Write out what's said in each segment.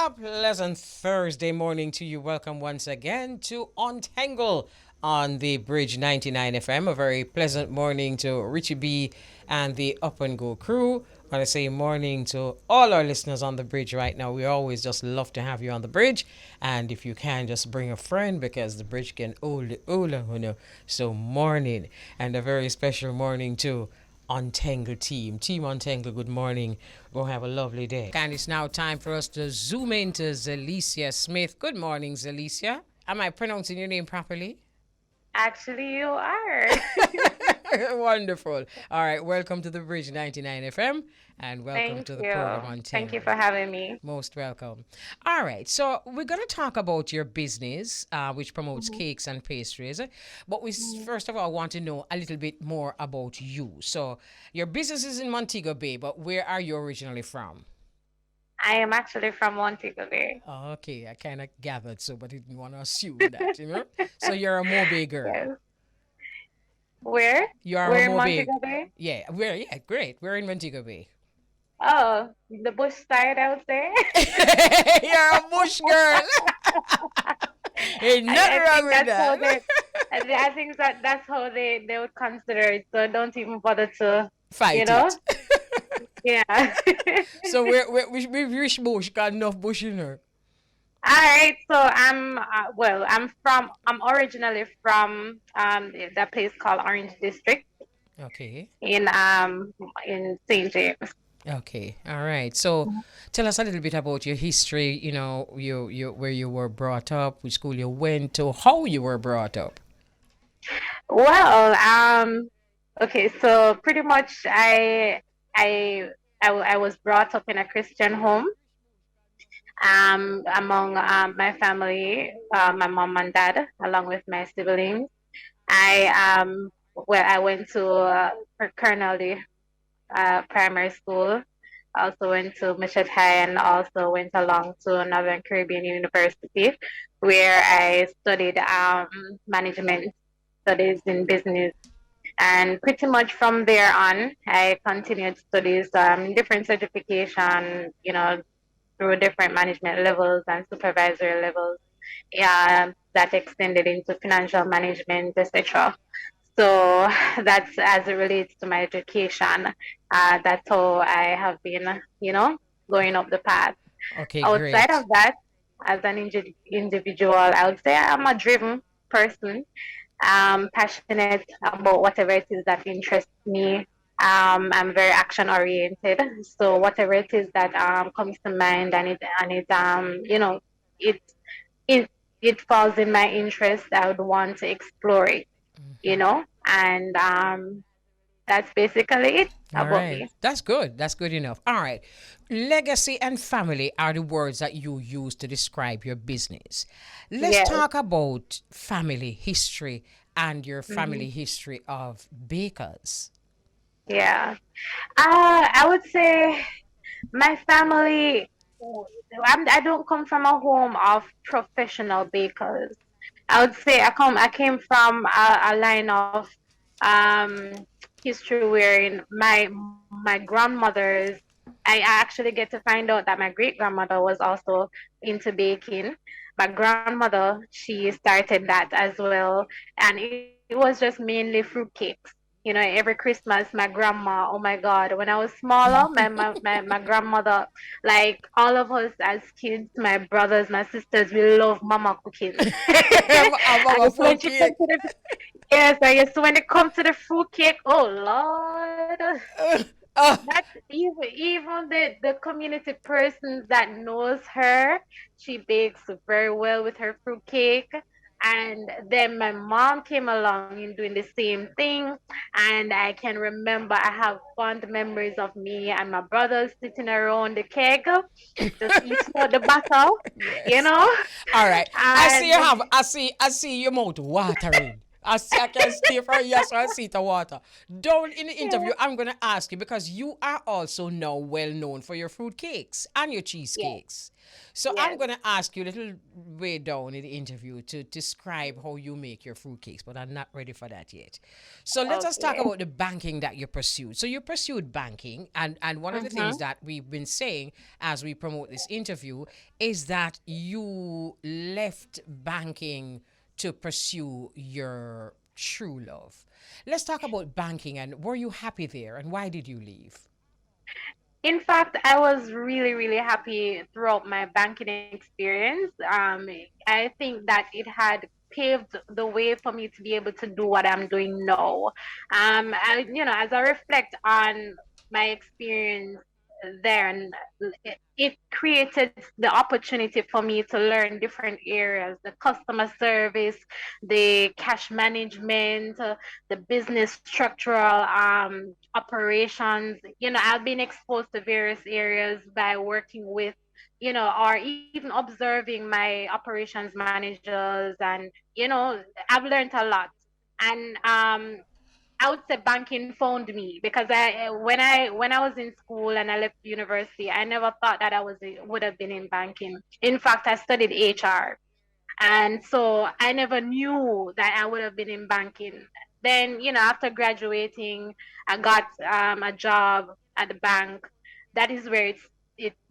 A pleasant Thursday morning to you. Welcome once again to Untengle on the Bridge 99 FM. A very pleasant morning to Richie B and the Up and Go crew. I want to say morning to all our listeners on the bridge right now. We always just love to have you on the bridge. And if you can, just bring a friend because the bridge can hold it. So morning. And a very special morning to Untengle team. Team Untengle, good morning. We'll have a lovely day. And it's now time for us to zoom into Zelecia Smith. Good morning, Zelecia. Am I pronouncing your name properly? Actually, you are. Wonderful. All right, welcome to the Bridge 99 FM and welcome Thank to the program you. Thank you Untengle. for having me. Most welcome. All right, so we're going to talk about your business, which promotes Mhm. cakes and pastries. But first of all want to know a little bit more about you. So your business is in Montego Bay, but where are you originally from? I am actually from Montego Bay. Okay, I kind of gathered so, but I didn't want to assume that. So you're a Mobe girl. Yes. Where? You are a Where in Mobe. Montego Bay? Yeah, great. We're in Montego Bay. Oh, the bush side, I would say. You're a bush girl. Ain't nothing I wrong think with that's how that. I think that's how they would consider it. So don't even bother to, you Fight know? it. Yeah. So which bush got enough bush in her? All right, so I'm originally from the place called Orange District Okay. in um in St. James. Okay. All right. So tell us a little bit about your history, you where you were brought up, which school you went to, how you were brought up. Well, okay, so pretty much I I was brought up in a Christian home. Among my family, my mom and dad, along with my siblings. I went to Colonel primary school. Also went to Mission High and also went along to Northern Caribbean University, where I studied management studies in business. And pretty much from there on, I continued studies, different certification, through different management levels and supervisory levels. Yeah, that extended into financial management, etc. So that's as it relates to my education. That's how I have been, going up the path. Okay, Outside great. of that, as an individual, I would say I'm a driven person. Passionate about whatever it is that interests me. I'm very action oriented. So whatever it is that comes to mind and it it it falls in my interest, I would want to explore it, and that's basically it All about right. me. That's good. That's good enough. All right. Legacy and family are the words that you use to describe your business. Let's Yes. talk about family history and your Hmm. family history of bakers. Yeah. I would say my family. I don't come from a home of professional bakers. I would say I came from a line of um, history wherein my grandmother's I actually get to find out that my great grandmother was also into baking. My grandmother, she started that as well, and it was just mainly fruitcakes. Every Christmas, my grandma, oh my God, when I was smaller, my grandmother, like all of us as kids, my brothers, my sisters, we love mama cooking. I'm And a it's full when she comes cake. to the yes, I guess when it comes to the fruit cake, oh Lord, Oh, that's even the community persons that knows her, she bakes very well with her fruit cake. And then my mom came along in doing the same thing, and I can remember I have fond memories of me and my brothers sitting around the keg, just eating out the bottle, you yes. know, All right. I see you and have. I see your mouth watering. I can stay for a yes or a seat of water. Don't in the Yeah. interview. I'm gonna ask you because you are also now well known for your fruit cakes and your Yes. cheesecakes. So I'm Yes. gonna ask you a little way down in the interview to describe how you make your fruit cakes, but I'm not ready for that yet. So let us talk Okay. about the banking that you pursued. So you pursued banking, and one of the things Mm-hmm. that we've been saying as we promote this interview is that you left banking to pursue your true love. Let's talk about banking and were you happy there and why did you leave? In fact, I was really, really happy throughout my banking experience. I think that it had paved the way for me to be able to do what I'm doing now. As I reflect on my experience there, and it created the opportunity for me to learn different areas: the customer service, the cash management, the business structural operations. I've been exposed to various areas by working with, or even observing my operations managers, and I've learned a lot. And I would say banking found me because when I was in school and I left university, I never thought that would have been in banking. In fact, I studied HR, and so I never knew that I would have been in banking. Then, after graduating, I got a job at the bank. That is where it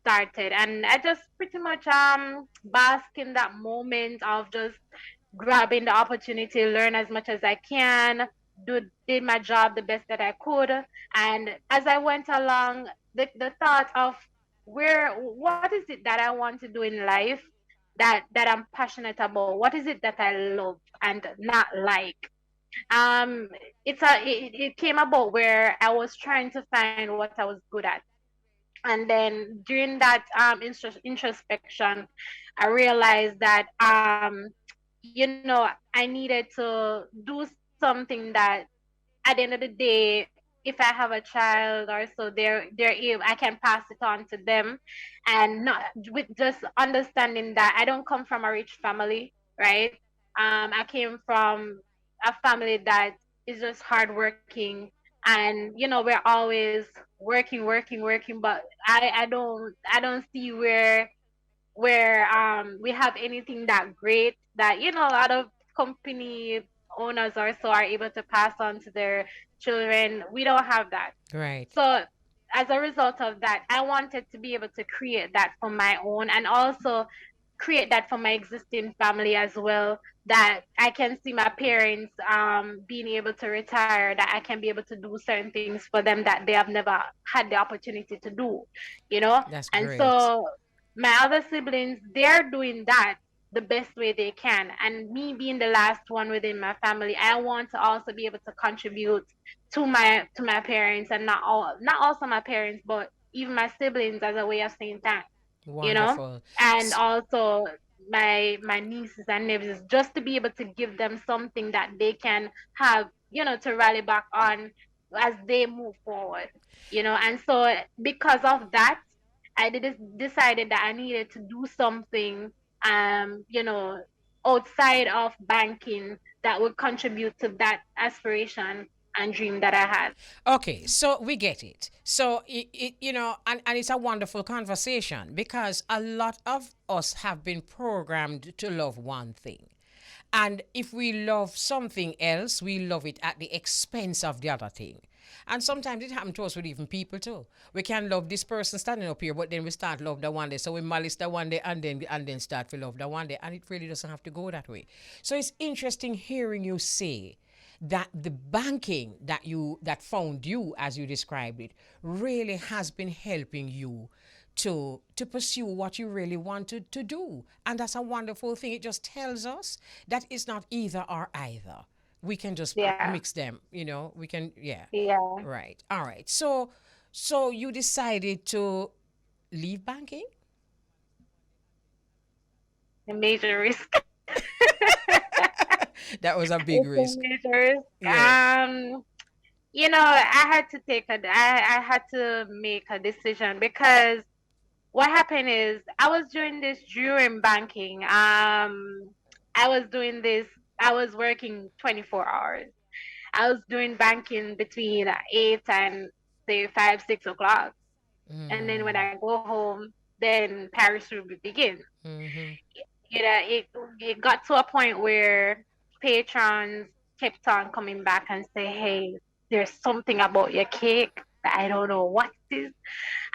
started. And I just pretty much bask in that moment of just grabbing the opportunity, learn as much as I can, did my job the best that I could. And as I went along, the thought of what is it that I want to do in life that I'm passionate about? What is it that I love and not like? Um, it came about where I was trying to find what I was good at, and then during that introspection, I realized that I needed to do something that at the end of the day, if I have a child or so, I can pass it on to them, and not with just understanding that I don't come from a rich family, right? I came from a family that is just hardworking, and we're always working, working, working, but I don't see where we have anything that great that a lot of company owners also are able to pass on to their children. We don't have that. Right. So as a result of that, I wanted to be able to create that for my own, and also create that for my existing family as well, that I can see my parents being able to retire, that I can be able to do certain things for them that they have never had the opportunity to do, you know? That's And great. so my other siblings, they're doing that the best way they can. And me being the last one within my family, I want to also be able to contribute to my parents, and not also my parents, but even my siblings, as a way of saying thanks, you know? Wonderful. And also my nieces and nephews, just to be able to give them something that they can have, to rally back on as they move forward, and so because of that, decided that I needed to do something, um, you know, outside of banking, that would contribute to that aspiration and dream that I had. Okay, so we get it. So, and it's a wonderful conversation because a lot of us have been programmed to love one thing. And if we love something else, we love it at the expense of the other thing. And sometimes it happens to us with even people too. We can love this person standing up here, but then we start love the one day. So we malice the one day and then start to love the one day. And it really doesn't have to go that way. So it's interesting hearing you say that the banking that found you as you described it really has been helping you to pursue what you really wanted to do, and that's a wonderful thing. It just tells us that it's not either or either. We can just Yeah, mix them, we can, yeah. yeah, Right, all right. So you decided to leave banking. a major risk. That was a big It's a risk. major risk. Yeah. I had to I had to make a decision, because what happened is I was doing this during banking. I was doing this I was working 24 hours. I was doing banking between 8 and say 5, 6 o'clock. And then when I go home, then Paris will begin. Mm-hmm. You know, it got to a point where patrons kept on coming back and say, "Hey, there's something about your cake that I don't know what it is,"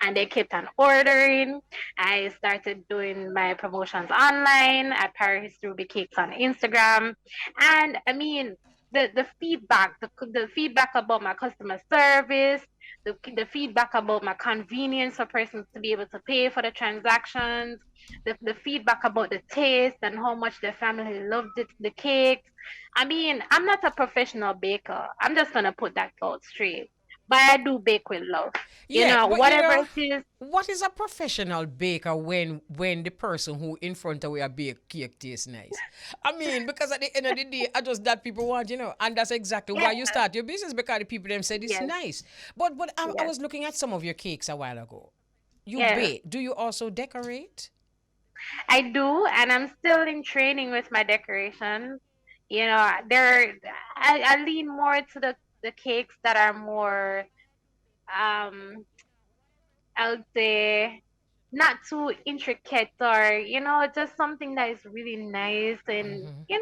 and they kept on ordering. I started doing my promotions online at Paris Ruby Cakes on Instagram, and I mean the feedback about my customer service, the feedback about my convenience for persons to be able to pay for the transactions, the feedback about the taste and how much the family loved it, the cakes. I mean, I'm not a professional baker. I'm just gonna put that out straight. But I do bake with love. Yeah, but Whatever it is, what is a professional baker when the person who in front of you a bake cake tastes nice? I mean, because at the end of the day, I just that people want, and that's exactly why yes, you start your business because the people them said it's yes, nice. But I yes, was looking at some of your cakes a while ago. You yes. bake. Do you also decorate? I do, and I'm still in training with my decorations. There I lean more to the cakes that are more um I would say not too intricate, or just something that is really nice, and Yeah,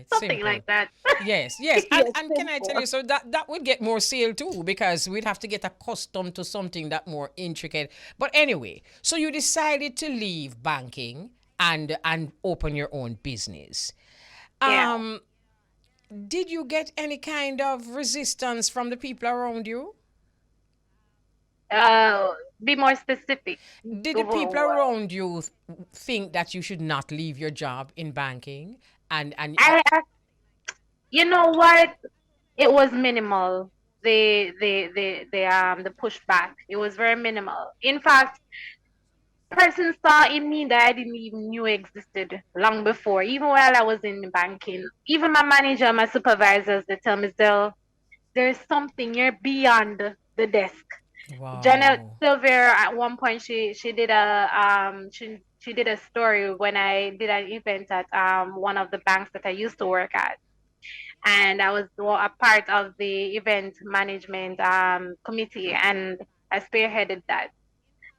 it's something simple. like that. Yes, yes. And Yes, and can I tell simple. you, so that would get more sale too, because we'd have to get accustomed to something that more intricate. But anyway, so you decided to leave banking and open your own business. Yeah. Um, did you get any kind of resistance from the people around you? Uh, be more specific. Did the people around you think that you should not leave your job in banking? I you know what? It was minimal. The pushback. It was very minimal. In fact, person saw in me that I didn't even knew existed long before, even while I was in banking. Even my manager, my supervisors, they tell me, "Zell, there's something you're beyond the desk." Janet Wow. Silver at one point she did she did a story when I did an event at one of the banks that I used to work at, and I was a part of the event management committee, and I spearheaded that.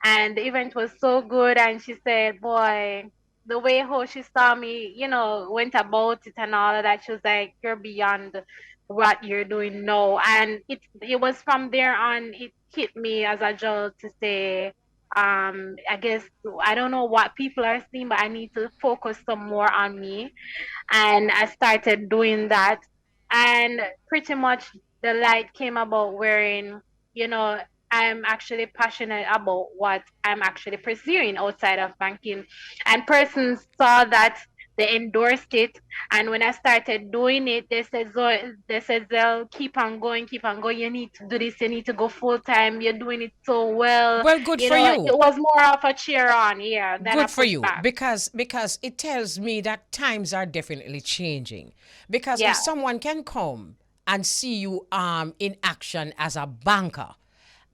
And the event was so good, and she said, "Boy, the way how she saw me, went about it and all of that, she was like, you're beyond what you're doing now." And it was from there on, it hit me as a jolt to say, I guess I don't know what people are seeing, but I need to focus some more on me. And I started doing that, and pretty much the light came about wherein, you know, I'm actually passionate about what I'm actually pursuing outside of banking. And persons saw that, they endorsed it, and when I started doing it, they said, "They'll keep on going. You need to do this. You need to go full time. You're doing it so well." Well, good for It you. was more of a cheer on, yeah, than a Good for you, pushback. because it tells me that times are definitely changing. Because if Yeah, someone can come and see you in action as a banker,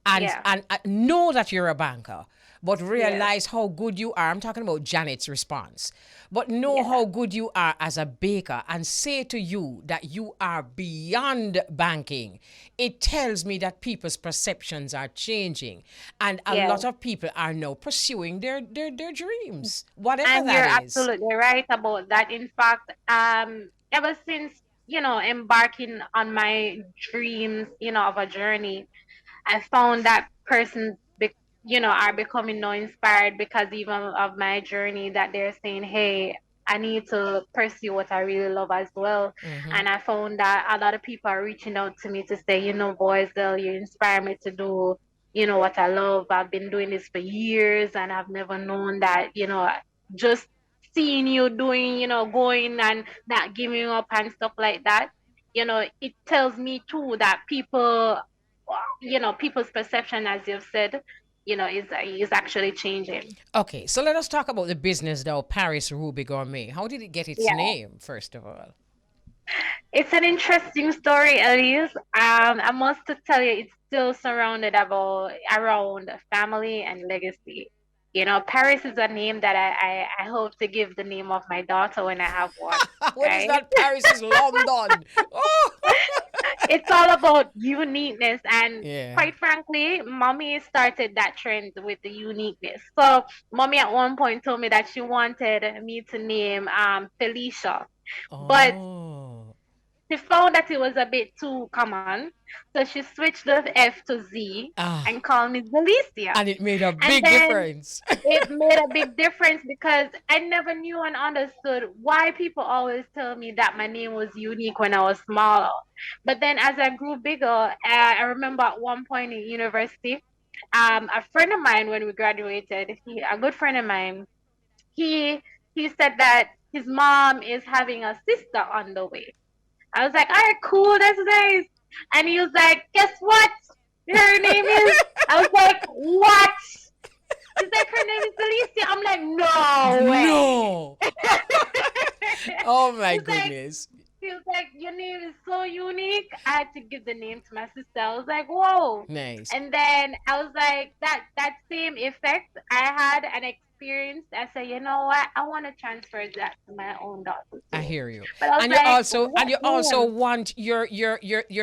and yeah, know that you're a banker, but yes, realize how good you are. I'm talking about Janet's response. But know yeah, how good you are as a baker and say to you that you are beyond banking. It tells me that people's perceptions are changing. And a yeah. lot of people are now pursuing their dreams, whatever And that you're is. absolutely right about that. In fact, ever since, embarking on my dreams, of a journey, I found that persons, are becoming now inspired because even of my journey, that they're saying, "Hey, I need to pursue what I really love as well." And I found that a lot of people are reaching out to me to say, "Boys, you inspire me to do, what I love. I've been doing this for years, and I've never known that, just seeing you doing, going and not giving up and stuff like that." It tells me too that people's perception, as you've said, is actually changing. Okay, so let us talk about the business though, Paris Ruby Gourmet. How did it get its Yeah, name, first of all? it's an interesting story, Elise. I must tell you, it's still surrounded about around family and legacy. Paris is a name that I hope to give the name of my daughter when I have one, What is right? that? Paris is London. Oh, It's all about uniqueness. And yeah. quite frankly, mommy started that trend with the uniqueness. So mommy at one point told me that she wanted me to name Felicia. But Oh. she found that it was a bit too common. So she switched the F to Z Ah, and called me Zelecia. and it made a And big then difference. it made a big difference because I never knew and understood why people always tell me that my name was unique when I was smaller. But then as I grew bigger, I remember at one point in university, a friend of mine when we graduated, a good friend of mine, he he said that his mom is having a sister on the way. I was like, all right, cool, that's nice. And he was like, guess what? Her name is. I was like, what? He's like, her name is Alicia. I'm like, no way. No. Oh my He's like, goodness. he was like, your name is so unique. I had to give the name to my sister. I was like, whoa. Nice. And then I was like, that same effect I had an experience. I said, you know what? I want to transfer that to my own daughter I too. hear you. But I was And like, what you also name? want your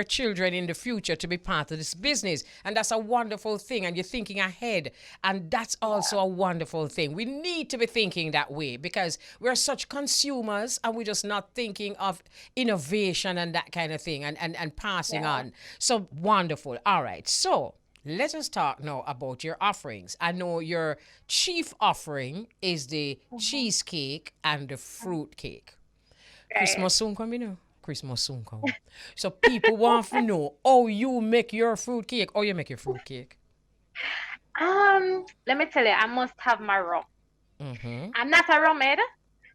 children in the future to be part of this business. And that's a wonderful thing. And you're thinking ahead. And that's also a wonderful thing. We need to be thinking that way because we're such consumers and we're just not thinking of innovation and that kind of thing and passing Yeah. on. So wonderful. All right. So let us talk now about your offerings. I know your chief offering is the Mhm. cheesecake and the fruit cake. Right. Christmas soon come, you know. Christmas soon come. So people want to know how you make your fruit cake. How you make your fruit cake. Let me tell you, I must have my rum. Mm-hmm. I'm not a rum head,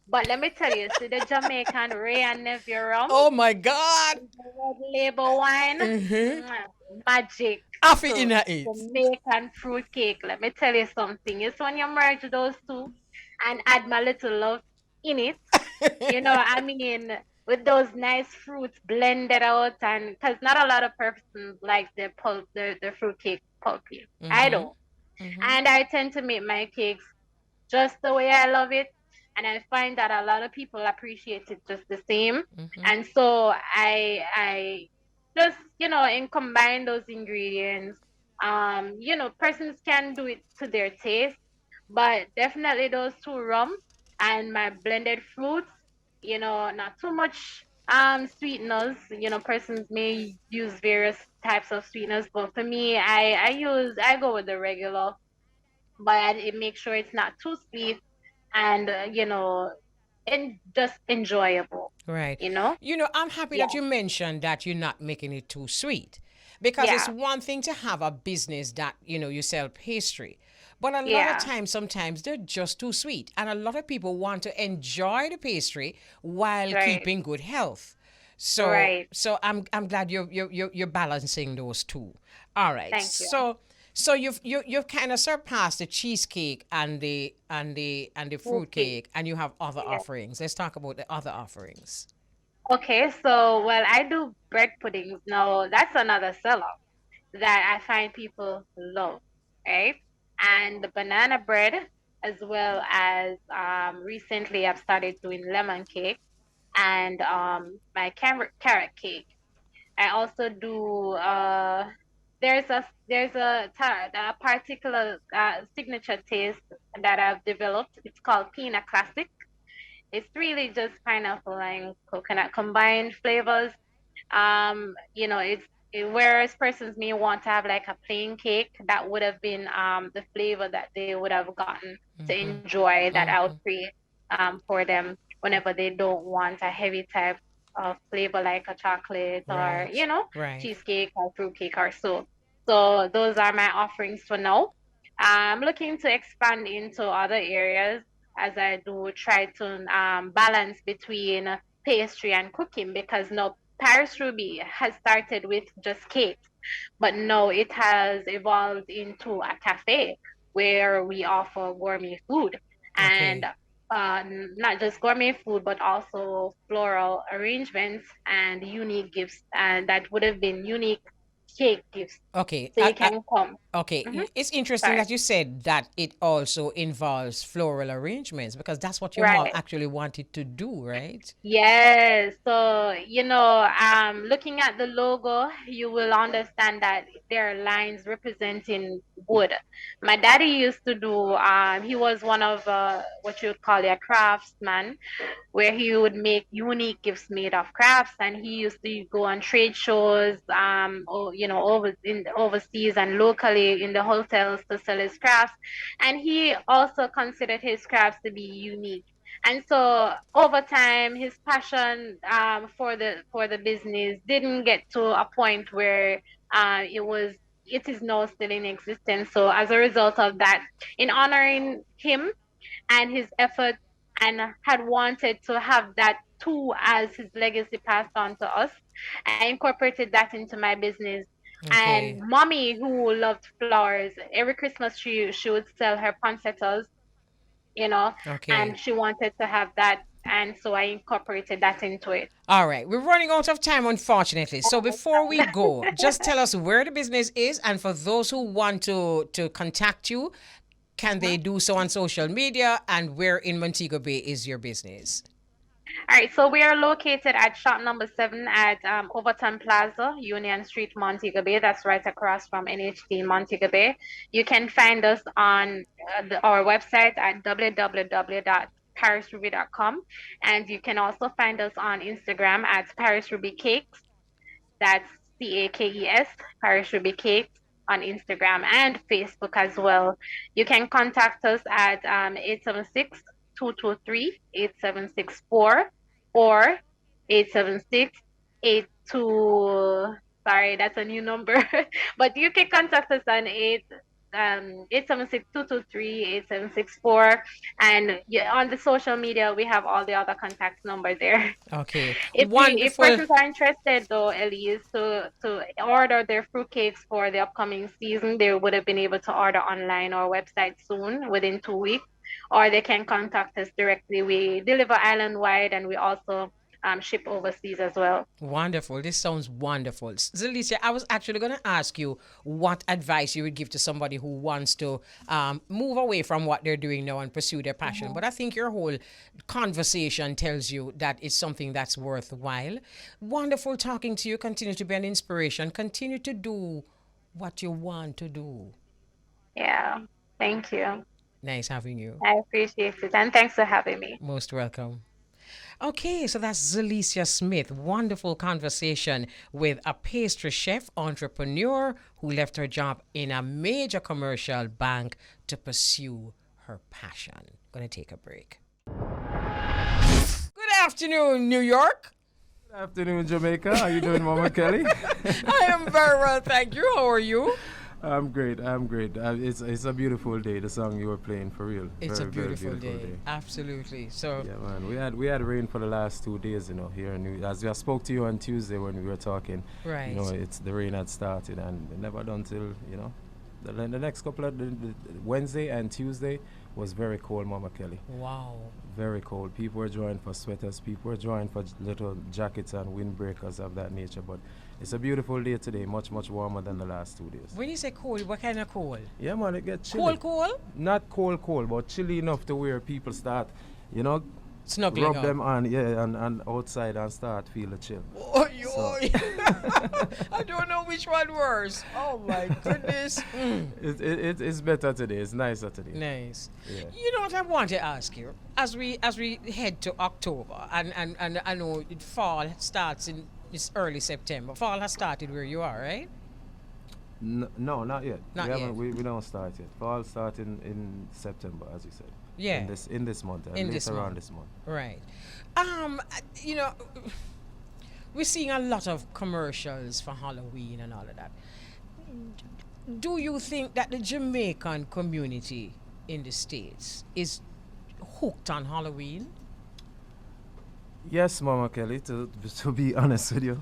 but let me tell you, see the Jamaican Ray and Nephew rum, Oh my God. the red label wine, Mm-hmm. mwah, magic After to in it. Jamaican fruit cake. Let me tell you something. It's when you merge those two and add my little love in it. I mean, with those nice fruits blended out, and because not a lot of persons like the fruit cake pulpy. I Mm-hmm. don't. Mm-hmm. And I tend to make my cakes just the way I love it. And I find that a lot of people appreciate it just the same. Mm-hmm. And so I just, in combine those ingredients. Persons can do it to their taste, but definitely those two rum and my blended fruits, not too much sweeteners. Persons may use various types of sweeteners, but for me I go with the regular, but it makes sure it's not too sweet and and just enjoyable. Right. You know? I'm happy Yeah, that you mentioned that you're not making it too sweet because it's yeah, one thing to have a business that, you sell pastry. But a lot of yeah. times, sometimes they're just too sweet. And a lot of people want to enjoy the pastry while Right, keeping good health. So, right. so I'm glad you're balancing those two. All right. Thank you. So you've kind of surpassed the cheesecake and the fruit Okay. cake, and you have other Yeah. offerings. Let's talk about the other offerings. Okay, so well, I do bread puddings. Now that's another seller that I find people love, right? And the banana bread, as well as recently I've started doing lemon cake and my carrot cake. I also do a particular signature taste that I've developed. It's called Pina Classic. It's really just pineapple and coconut combined flavors. Whereas persons may want to have like a plain cake, that would have been the flavor that they would have gotten to Mm-hmm. enjoy that I would Mm-hmm. create for them whenever they don't want a heavy type of flavor like a chocolate or Right. Right. cheesecake or fruitcake or so. So those are my offerings for now. I'm looking to expand into other areas as I do try to balance between pastry and cooking, because now Paris Ruby has started with just cakes, but now it has evolved into a cafe where we offer gourmet food and Okay. not just gourmet food, but also floral arrangements and unique gifts, and that would have been unique cake gifts. Okay. So you can come. Okay, Hmm. it's interesting Sorry. that you said that it also involves floral arrangements because that's what your mom Right. actually wanted to do, right? Yes. So, looking at the logo, you will understand that there are lines representing wood. My daddy used to do, he was one of what you would call a craftsman, where he would make unique gifts made of crafts, and he used to go on trade shows, overseas and locally in the hotels to sell his crafts, and he also considered his crafts to be unique. And so over time, his passion for the business didn't get to a point where it is now still in existence. So as a result of that, in honoring him and his effort, and had wanted to have that too as his legacy passed on to us, I incorporated that into my business. And Okay. mommy, who loved flowers, every Christmas she would sell her poinsettias, you know, Okay. and she wanted to have that. And so I incorporated that into it. All right, we're running out of time, unfortunately. So before we go, just tell us where the business is, and for those who want to contact you, can they do so on social media? And where in Montego Bay is your business? All right, so we are located at shop number 7 at Overton Plaza, Union Street, Montego Bay. That's right across from NHT in Montego Bay. You can find us on our website at www.parisruby.com, and you can also find us on Instagram at Paris Ruby Cakes. That's CAKES, Paris Ruby Cakes on Instagram and Facebook as well. You can contact us at 876 or 876-82. Sorry, that's a new number. But you can contact us on 876-223-8764. And on the social media, we have all the other contact numbers there. Okay, If wonderful. persons are interested though, Elise, to order their fruitcakes for the upcoming season, they would have been able to order online or website soon, within 2 weeks, or they can contact us directly. We deliver island wide, and we also ship overseas as well. Wonderful. This sounds wonderful. Zelecia, I was actually going to ask you what advice you would give to somebody who wants to move away from what they're doing now and pursue their passion. Mhm. But I think your whole conversation tells you that it's something that's worthwhile. Wonderful talking to you. Continue to be an inspiration. Continue to do what you want to do. Yeah, thank you. Nice having you. I appreciate it, and thanks for having me. Most welcome. Okay, so that's Zelecia Smith. Wonderful conversation with a pastry chef entrepreneur who left her job in a major commercial bank to pursue her passion. Gonna take a break. Good afternoon, New York. Good afternoon, Jamaica. How you doing, Mama Kelly? I am very well, thank you. How are you? I'm great. I'm great. It's a beautiful day. The song you were playing, for real. It's Very, a very beautiful day. Absolutely. So Yeah, man. We had rain for the last 2 days, here. And as I spoke to you on Tuesday when we were talking, right. it's the rain had started and it never done till the next couple of the Wednesday and Tuesday was very cold, Mama Kelly. Wow. Very cold. People were drawing for sweaters. People were drawing for little jackets and windbreakers of that nature. But it's a beautiful day today, much, much warmer than the last 2 days. When you say cold, what kind of cold? Yeah, man, it gets chilly. Cold, cold? Not cold, but chilly enough to where people start, Snuggling rub up. them on, and outside and start feel the chill. Oh, I don't know which one worse. Oh my goodness. It's better today. It's nicer today. Nice. Yeah. You know what I want to ask you? As we head to October, and I know fall starts in this early September. Fall has started where you are, right? No, not yet. Not yet. We don't start yet. Fall starting in September, as you said. Yeah. In this month. In later this on month. this month. Right. You know, we're seeing a lot of commercials for Halloween and all of that. Do you think that the Jamaican community in the States is hooked on Halloween? Yes, Mama Kelly, to be honest with you.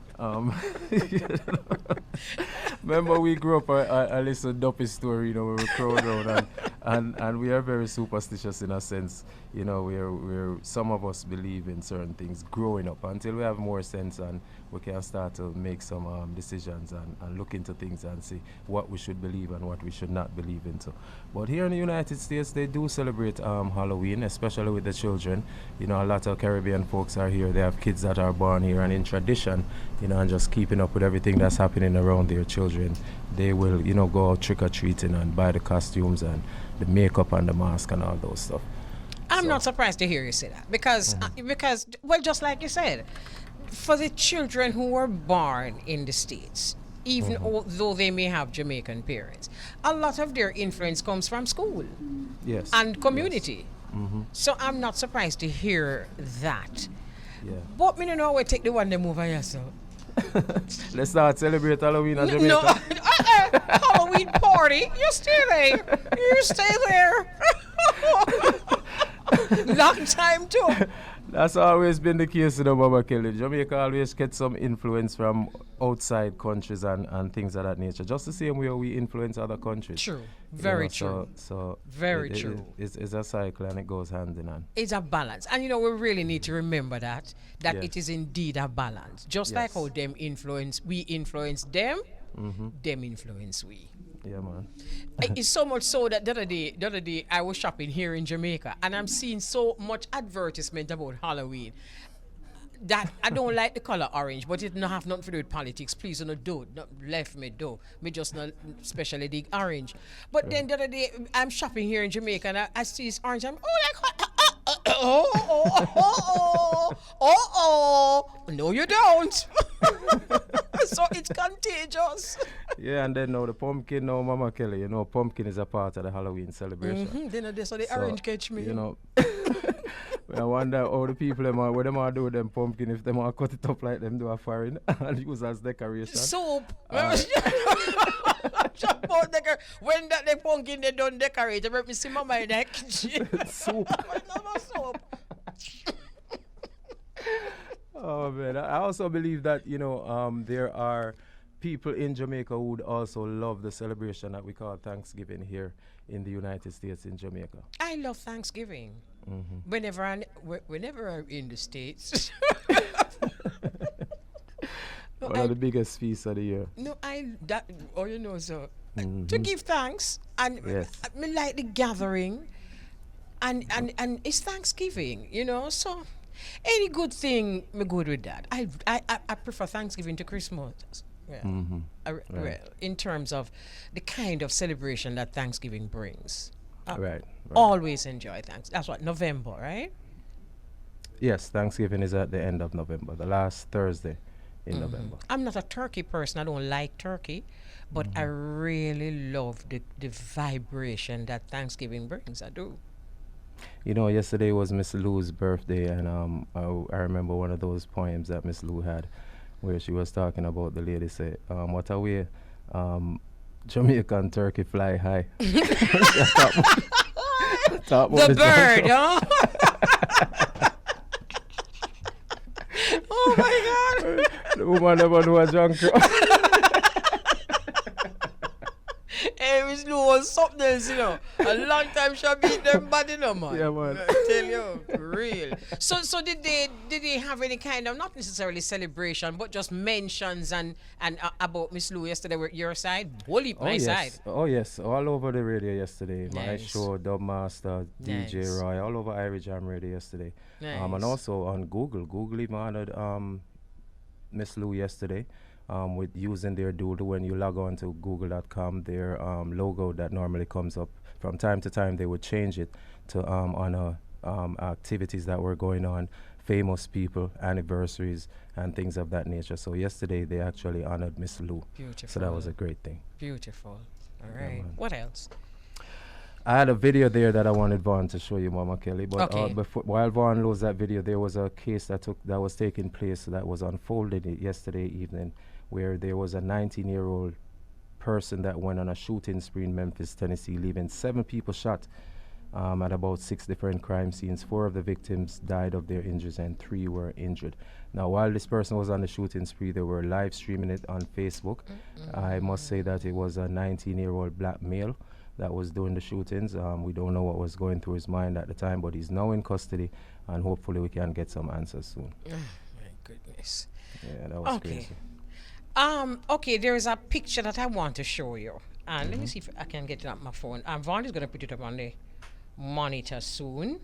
Remember we grew up, I listened to Duppy story, where we crowd around and we are very superstitious in a sense. You know, we're some of us believe in certain things growing up until we have more sense and we can start to make some decisions and look into things and see what we should believe and what we should not believe into. But here in the United States, they do celebrate Halloween, especially with the children. You know, a lot of Caribbean folks are here. They have kids that are born here, and in tradition, you know, and just keeping up with everything that's happening around their children, they will, you know, go out trick-or-treating and buy the costumes and the makeup and the mask and all those stuff. I'm not surprised to hear you say that because, well, just like you said, for the children who were born in the States, even though they may have Jamaican parents, a lot of their influence comes from school and community. Yes. So I'm not surprised to hear that. Yeah. But me don't know where take the one them over here, so. Let's start celebrate Halloween in Jamaica. No, Halloween party. You stay there. You stay there. Long time too. That's always been the case in Mama Kelly. Jamaica always get some influence from outside countries and things of that nature. Just the same way we influence other countries. True. Very true. So very true. It's a cycle and it goes hand in hand. It's a balance. And you know, we really need to remember that Yes. it is indeed a balance. Just like Yes. how we influence them, them influence we. Yeah, man. It's so much so that the other day I was shopping here in Jamaica and I'm seeing so much advertisement about Halloween that I don't like the color orange, but it don't have nothing to do with politics. Please don't left me do. Me just not especially dig orange. But then the other day I'm shopping here in Jamaica and I see this orange. I'm no you don't. So it's contagious. Yeah, and then now the pumpkin, now Mama Kelly, you know, pumpkin is a part of the Halloween celebration. Then they saw the orange catch me. You know, I wonder how the people what them are do with them pumpkin if them are cut it up like them do a foreign and use as decoration. Soap. When that the pumpkin they don't decorate, let me see mama in the kitchen. Soup. Soap. Oh man, I also believe that, you know, there are people in Jamaica who would also love the celebration that we call Thanksgiving here in the United States in Jamaica. I love Thanksgiving. Whenever I'm in the States. One of the biggest feasts of the year. No, to give thanks and Yes. I like the gathering and it's Thanksgiving, you know, so any good thing me good with that. I prefer Thanksgiving to Christmas. Yeah. Well, in terms of the kind of celebration that Thanksgiving brings. Right. Always enjoy thanks. That's what, November, right? Yes, Thanksgiving is at the end of November, the last Thursday in November. I'm not a turkey person. I don't like turkey, but I really love the vibration that Thanksgiving brings. I do. You know, yesterday was Miss Lou's birthday, and I remember one of those poems that Miss Lou had where she was talking about the lady say, what a way Jamaican turkey fly high. The bird, huh? Oh my God. The woman never knew a junk. Hey, Miss Lou was something else, you know. A long time she beat them body, no man. Yeah, man. I tell you, real. So did they have any kind of, not necessarily celebration, but just mentions and about Miss Lou yesterday with your side? Wholly my side. Oh yes, all over the radio yesterday. My Nice. show, Dubmaster, Nice. DJ Roy, all over Irish Jam Radio yesterday. And Nice. also on Google. Google even honored Miss Lou yesterday. With using their doodle. When you log on to google.com, their logo that normally comes up from time to time, they would change it to honor activities that were going on, famous people, anniversaries, and things of that nature. So yesterday they actually honored Miss Lou. Beautiful. So that was a great thing. Beautiful. All right. man. What else? I had a video there that I wanted Vaughn to show you, Mama Kelly. But Okay. while Vaughn loads that video, there was a case that was taking place that was unfolded yesterday evening, where there was a 19-year-old person that went on a shooting spree in Memphis, Tennessee, leaving 7 people shot at about 6 different crime scenes. 4 of the victims died of their injuries and 3 were injured. Now, while this person was on the shooting spree, they were live streaming it on Facebook. I must say that it was a 19-year-old black male that was doing the shootings. We don't know what was going through his mind at the time, but he's now in custody, and hopefully we can get some answers soon. Oh, my goodness. Yeah, that was crazy. Okay, there is a picture that I want to show you. And let me see if I can get it on my phone. Vaughn is going to put it up on the monitor soon.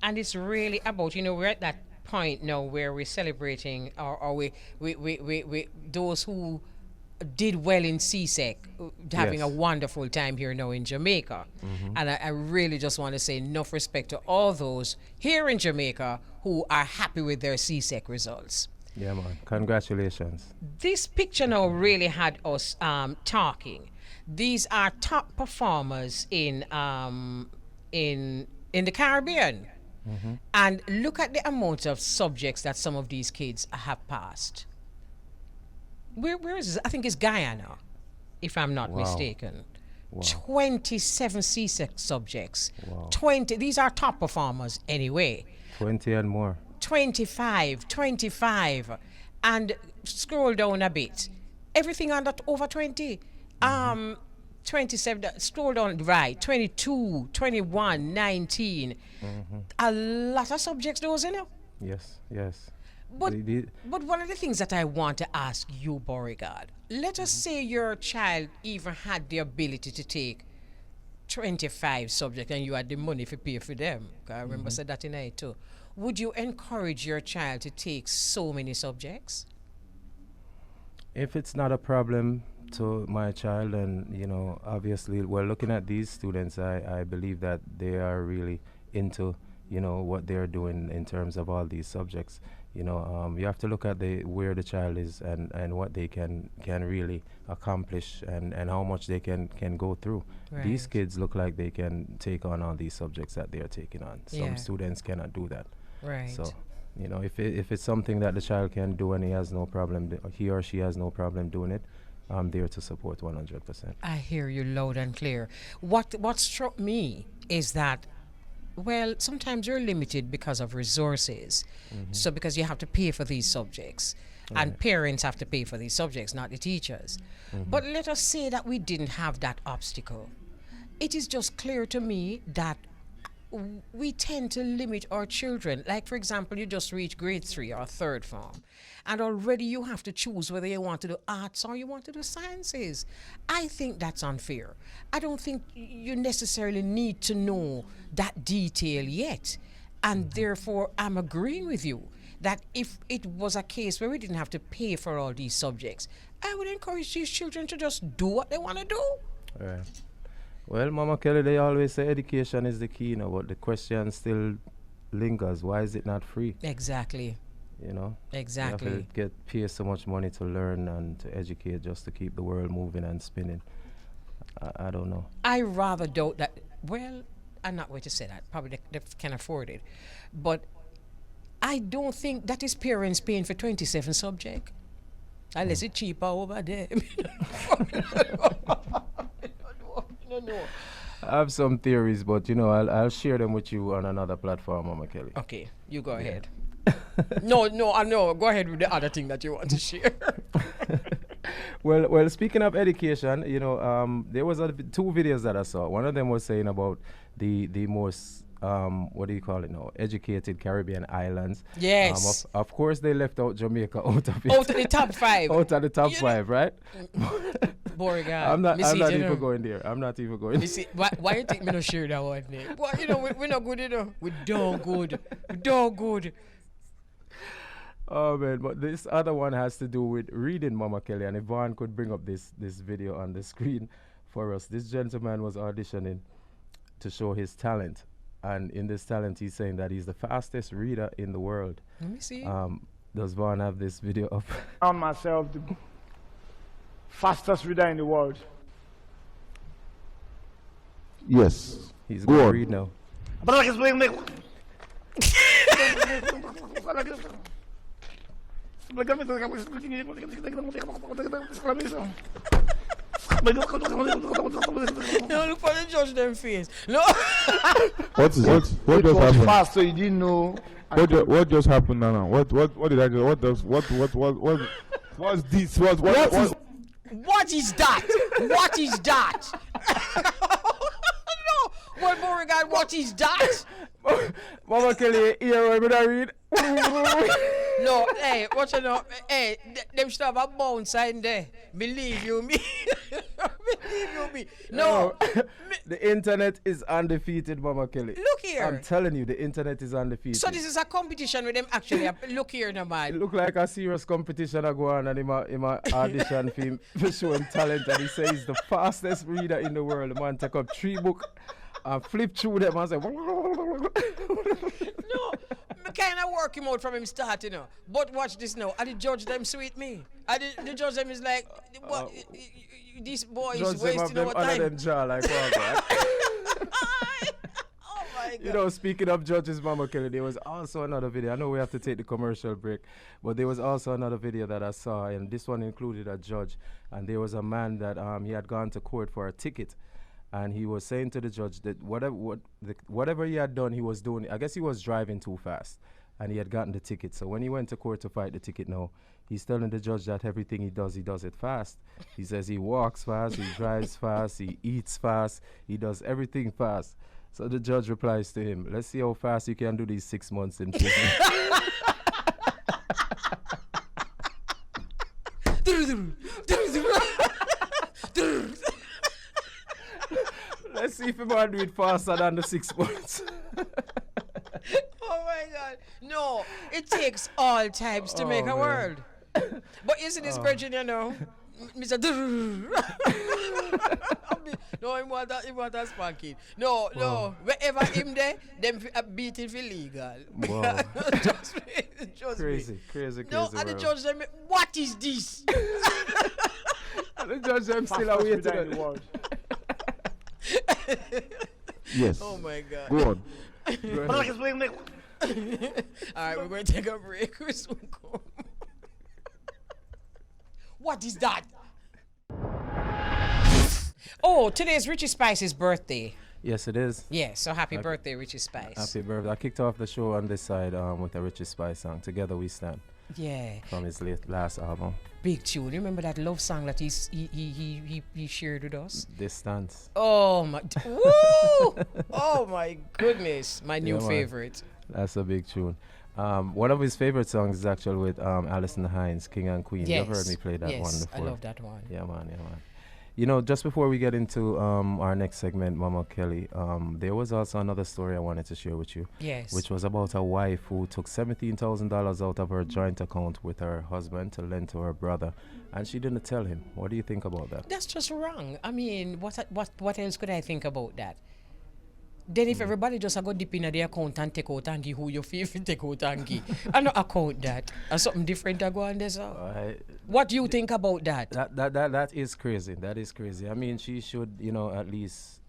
And it's really about, we're at that point now where we're celebrating or we those who did well in CSEC, having a wonderful time here now in Jamaica. And I really just want to say enough respect to all those here in Jamaica who are happy with their CSEC results. Yeah, man. Congratulations. This picture now really had us talking. These are top performers in the Caribbean. And look at the amount of subjects that some of these kids have passed. Where is this? I think it's Guyana, if I'm not mistaken. Wow. 27 CSEC subjects. Wow. 20. These are top performers anyway. 20 and more. 25. And scroll down a bit. Everything under over 20. 27, scroll down, right, 22, 21, 19. A lot of subjects, those, Yes. But one of the things that I want to ask you, Beauregard, let us say your child even had the ability to take 25 subjects and you had the money to pay for them. I remember said that in it too. Would you encourage your child to take so many subjects? If it's not a problem to my child, and obviously we're looking at these students, I believe that they are really into what they're doing in terms of all these subjects. You have to look at where the child is and what they can really accomplish and how much they can go through. Right. These kids look like they can take on all these subjects that they're taking on. Some students cannot do that. Right. So if it's something that the child can do and he or she has no problem doing it, I'm there to support 100%. I hear you loud and clear. What struck me is that, well, sometimes you're limited because of resources. So because you have to pay for these subjects. And parents have to pay for these subjects, not the teachers. But let us say that we didn't have that obstacle. It is just clear to me that we tend to limit our children. Like, for example, you just reach grade 3 or third form, and already you have to choose whether you want to do arts or you want to do sciences. I think that's unfair. I don't think you necessarily need to know that detail yet. And therefore, I'm agreeing with you that if it was a case where we didn't have to pay for all these subjects, I would encourage these children to just do what they want to do. Right. Well, Mama Kelly, they always say education is the key, but the question still lingers. Why is it not free? Exactly. Exactly. You have to pay so much money to learn and to educate just to keep the world moving and spinning. I don't know. I rather doubt that. Well, I'm not going to say that. Probably they can afford it. But I don't think that is parents paying for 27 subjects. Unless it's cheaper over there. No. I have some theories, but I'll share them with you on another platform, Mama Kelly. Okay, you go ahead. No, I know. Go ahead with the other thing that you want to share. Well, speaking of education, there was two videos that I saw. One of them was saying about the most what do you call it now? Educated Caribbean islands. Yes. Of course, they left out Jamaica out of it. Out of the top 5. Out of the top 5, right? Boring guy. I'm not even going there. I'm not even going there. Why you think me not share that one name? Well, we're not good, We're done good. Oh man, but this other one has to do with reading, Mama Kelly. And if Vaughn could bring up this video on the screen for us. This gentleman was auditioning to show his talent. And in this talent, he's saying that he's the fastest reader in the world. Let me see. Does Vaughn have this video up? I found myself the fastest reader in the world. Yes. He's Go going to on. read now. No, look for the judge them face. No. What just It was happened? fast, so you didn't know. What just happened now? What did I do? What's this? What What is that? What is that? Well, Beauregard, what is that? Mama Kelly, here where I read. No, hey, what you know? Hey, them should have a bounce in there. Believe you me. Believe you me. No. The internet is undefeated, Mama Kelly. Look here. I'm telling you, the internet is undefeated. So this is a competition with them actually. Look here, no It man. look like a serious competition I go on and in my audition film for showing talent, and he says he's the fastest reader in the world. The man take up 3 books and flip through them and say No, I kind of work him out from him start, you know. But watch this now. I did judge them sweet me. The judge them is like, what? This boy is judge them of wasting them our under time. them jaw like oh God. Oh my God. You know, speaking of judges, Mama Kelly, there was also another video. I know we have to take the commercial break, but there was also another video that I saw, and this one included a judge. And there was a man that he had gone to court for a ticket, and he was saying to the judge that whatever he had done, he was doing. I guess he was driving too fast, and he had gotten the ticket. So when he went to court to fight the ticket now, he's telling the judge that everything he does it fast. He says he walks fast, he drives fast, he eats fast, he does everything fast. So the judge replies to him, let's see how fast you can do these 6 months in prison. Let's see if you want to do it faster than the 6 months. Oh my God. No, it takes all types to make a man. world. But you see this virgin, you know, Mr. No, he want a spanking. No, wherever him there, them beating for legal. Wow. Just Crazy. No, and the judge them, what is this? And the judge them still Fastest away reader in the to world. Yes. Oh my God. Go on. All right, we're going to take a break. We'll soon come. What is that? Oh, today is Richie Spice's birthday. Yes, it is. Yeah, so happy birthday, Richie Spice. Happy birthday. I kicked off the show on this side with a Richie Spice song, Together We Stand, Yeah, from his last album, big tune. You remember that love song that he shared with us? Distance. Oh my, woo! Oh my goodness, my new Yeah, man. favorite. That's a big tune. One of his favorite songs is actually with Alison Hines, King and Queen. Yes, You've heard me play that one yes, before. I love that one. Yeah, man. You know, just before we get into our next segment, Mama Kelly, there was also another story I wanted to share with you. Yes. Which was about a wife who took $17,000 out of her joint account with her husband to lend to her brother, and she didn't tell him. What do you think about that? That's just wrong. I mean, what else could I think about that? Then if everybody just go dip in the account and take out and give who you feel if you take out and give, I not account that. And something different to go on there. So. What do you think about that? That is crazy. That is crazy. I mean, she should, you know, at least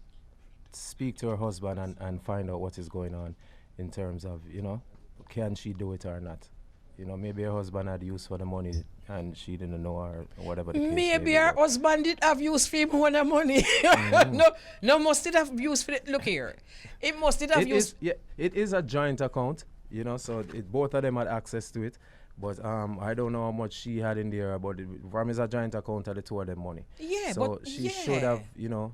speak to her husband and find out what is going on in terms of, you know, can she do it or not? You know, maybe her husband had use for the money and she didn't know, or whatever the case may Maybe be. her husband did have use for him when the money. No, must it have use for it. Look here. It must it have use. It is a joint account, you know, so both of them had access to it. But I don't know how much she had in there, but from is a joint account of the two of them money. Yeah, so but she should have, you know,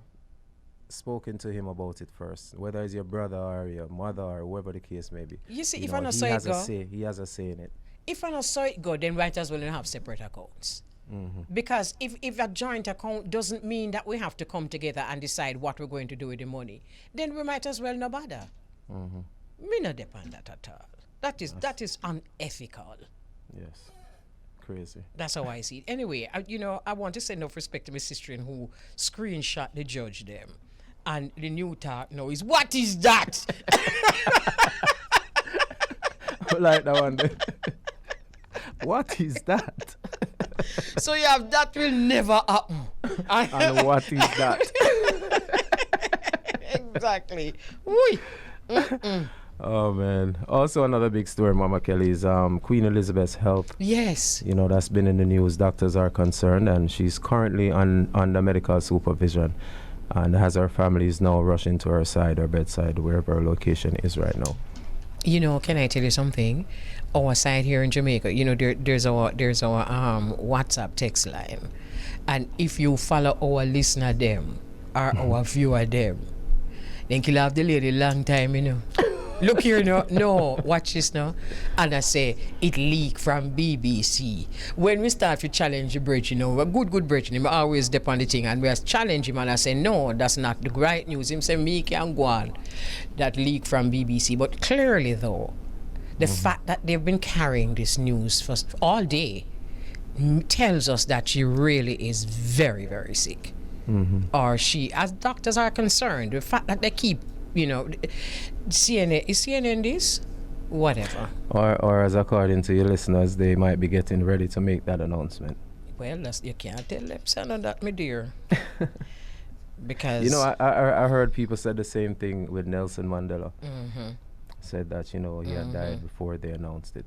spoken to him about it first, whether it's your brother or your mother or whoever the case may be. You see, You if know, I not he saw has it a go, say. He has a say in it. if I not saw it go, then might as well have separate accounts. Because if a joint account doesn't mean that we have to come together and decide what we're going to do with the money, then we might as well not bother. Me not depend that at all. That is unethical. Yes. Crazy. That's how I see it. Anyway, I want to send off respect to my sister who screenshot the judge them. And the new talk now is, what is that? I like that one. What is that? So you have that will never happen. And what is that? Exactly. Whee. Oh man. Also another big story, Mama Kelly, is Queen Elizabeth's health. Yes. You know, that's been in the news. Doctors are concerned, and she's currently under medical supervision, and has her families now rushing to her side, her bedside, wherever her location is right now. You know, can I tell you something? Our side here in Jamaica, you know, there's our WhatsApp text line, and if you follow our listener them or our viewer them, Then kill off the lady long time, you know. Look here, no, watch this now. And I say, it leaked from BBC. When we start to challenge the bridge, you know, a good bridge, him always dep on the thing, and we are challenge him, and I say, no, that's not the right news. Him say, me can go on. That leak from BBC. But clearly, though, the fact that they've been carrying this news for all day tells us that she really is very, very sick. Or she, as doctors are concerned, the fact that they keep, you know, CNN, is CNN this? Whatever. Or as according to your listeners, they might be getting ready to make that announcement. Well, you can't tell them son that, my dear. Because You know, I heard people said the same thing with Nelson Mandela. Said that, you know, he had died before they announced it.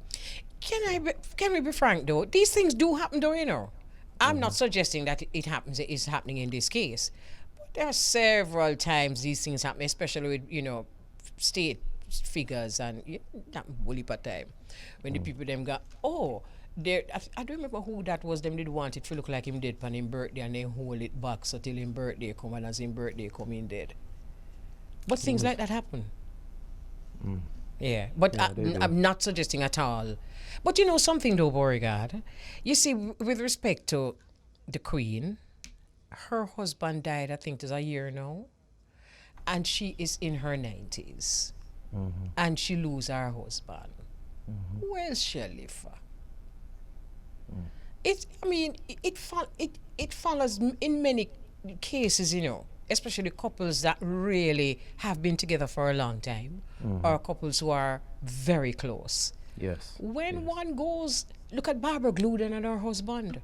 can we be frank though? These things do happen though, you know. I'm not suggesting that it is happening in this case. But there are several times these things happen, especially with, you know, state figures and that bully part time. When the people them got I don't remember who that was. Them did want it to look like him dead on him birthday, and they hold it back so till him birthday come, and as him birthday come in dead. But things like that happen. Yeah, but I'm not suggesting at all. But you know something though, Beauregard. You see, with respect to the Queen, her husband died, I think it was a year now, and she is in her 90s, and she lose her husband. Where's she live for? It follows in many cases, you know, especially couples that really have been together for a long time, or couples who are very close. Yes. When one goes, look at Barbara Gluden and her husband.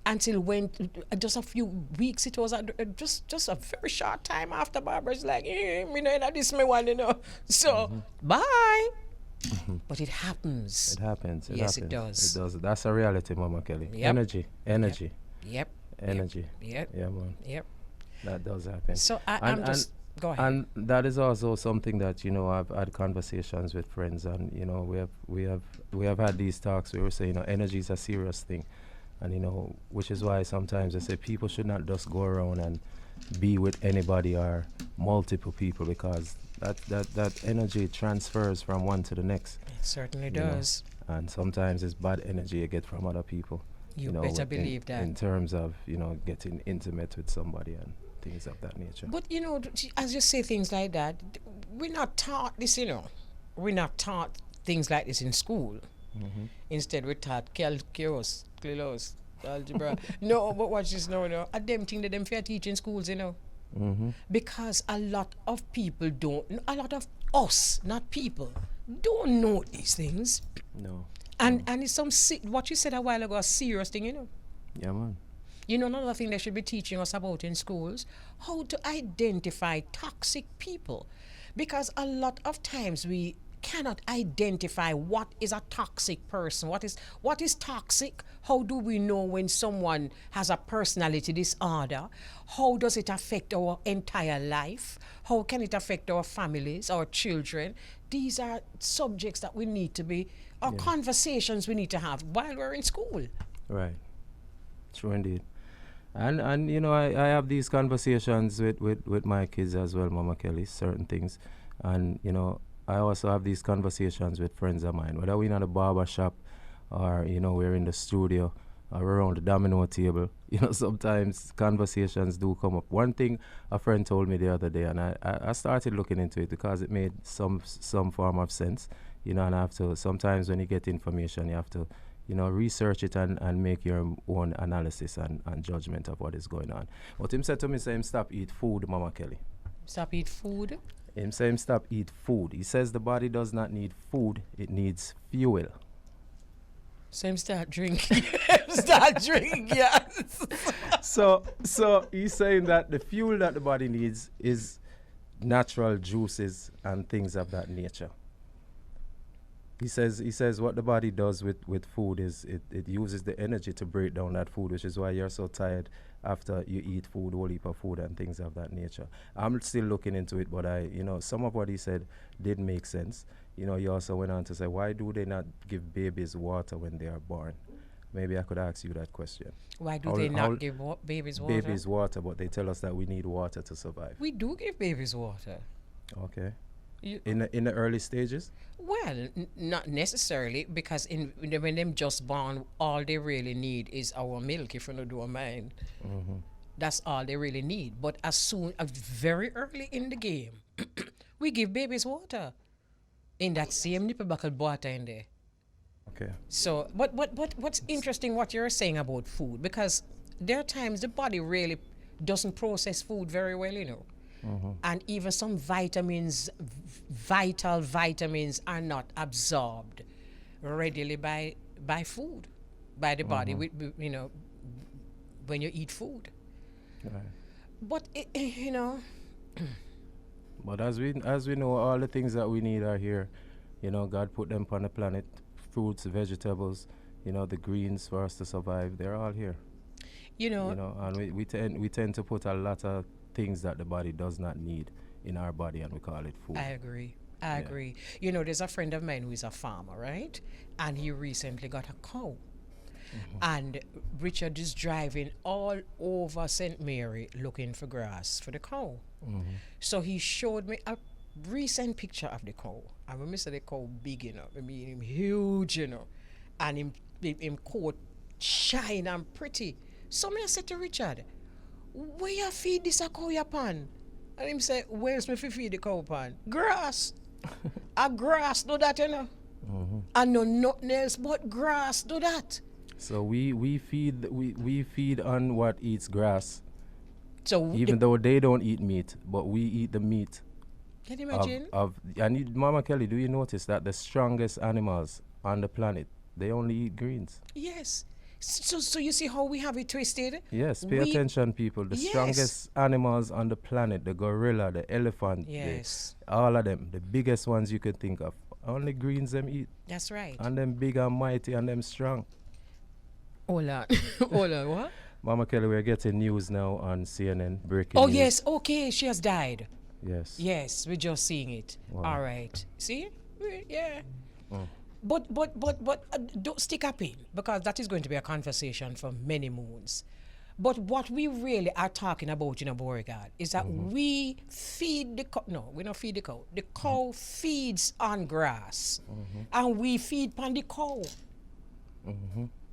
Until when, just a few weeks, it was just a very short time after Barbara's like, me know this me one, you know. So, bye. But it happens. It happens. Yes, it does. It does. That's a reality, Mama Kelly. Yep. Energy. Yep. Energy. Yep. Yeah, man. Yep. That does happen. So I'm just go ahead. And that is also something that, you know, I've had conversations with friends, and you know, we have had these talks where we say, you know, energy is a serious thing, and you know, which is why sometimes I say people should not just go around and be with anybody or multiple people, because that energy transfers from one to the next. It certainly you know. does. And sometimes it's bad energy you get from other people. You know, better believe that. In terms of, you know, getting intimate with somebody and things of that nature. But you know, as you say things like that, we're not taught this, you know. We're not taught things like this in school. Instead, we're taught calculus, algebra. No, but watch this now, no. A them thing that them fair teach in schools, you know. Because a lot of people a lot of us, not people, don't know these things. No. And it's what you said a while ago, a serious thing, you know. Yeah, man. You know, another thing they should be teaching us about in schools, how to identify toxic people. Because a lot of times we cannot identify what is a toxic person. What is toxic? How do we know when someone has a personality disorder? How does it affect our entire life? How can it affect our families, our children? These are subjects that we need to be, or conversations we need to have while we're in school. Right. True indeed. And you know, I have these conversations with my kids as well, Mama Kelly, certain things. And, you know, I also have these conversations with friends of mine, whether we're in a barber shop or, you know, we're in the studio or we're around the domino table. You know, sometimes conversations do come up. One thing a friend told me the other day, and I started looking into it because it made some form of sense, you know, and I have to, sometimes when you get information, you have to, you know, research it and make your own analysis and judgment of what is going on. But him said to me, say him stop eat food, Mama Kelly. Stop eat food? Him say him stop eat food. He says the body does not need food, it needs fuel. So him start drinking. Start drinking, yes. So he's saying that the fuel that the body needs is natural juices and things of that nature. He says what the body does with food is it uses the energy to break down that food, which is why you're so tired after you eat food, whole heap of food and things of that nature. I'm still looking into it, but you know, some of what he said did make sense. You know, he also went on to say, why do they not give babies water when they are born? Maybe I could ask you that question. Why do they not give babies water? Babies water, but they tell us that we need water to survive. We do give babies water. Okay. You, In the early stages. well, not necessarily because when them just born, all they really need is our milk. If you don't do a mind, that's all they really need. But as soon, very early in the game, we give babies water in that same nipple buckle water in there. Okay. So, what's interesting what you're saying about food because there are times the body really doesn't process food very well, you know. And even some vitamins, vital vitamins, are not absorbed readily by food, by the body. You know, when you eat food. Right. But you know, But as we know, all the things that we need are here. You know, God put them on the planet. Fruits, vegetables, you know, the greens for us to survive. They're all here. you know, You know, and we tend to put a lot of things that the body does not need in our body, and we call it food. I agree. I agree. You know, there's a friend of mine who is a farmer, right? And he recently got a cow. And Richard is driving all over St. Mary looking for grass for the cow. So he showed me a recent picture of the cow. And when I say the cow big, you know, I mean him huge, you know, and him coat shine and pretty. So I said to Richard, where you feed this a cow your pan? And him say, where's me fi feed the cow pan? Grass. A grass do that, you know. And no nothing else but grass do that. So we feed on what eats grass, So even though they don't eat meat, but we eat the meat can you of, imagine? of and Mama Kelly, do you notice that the strongest animals on the planet, they only eat greens? Yes. So you see how we have it twisted? Yes, pay We- attention, people. The Yes. strongest animals on the planet, the gorilla, the elephant, Yes. all of them, the biggest ones you could think of, only greens them eat. That's right. And them big and mighty and them strong. Hold on. Hold on, what? Mama Kelly, we're getting news now on CNN, breaking Oh news. yes, okay, she has died. Yes. Yes, we're just seeing it. Wow. All right. See? Yeah. But don't stick up in because that is going to be a conversation for many moons. But what we really are talking about in a Beauregard is that we feed the cow. No, we don't feed the cow. The cow feeds on grass, and we feed on the cow.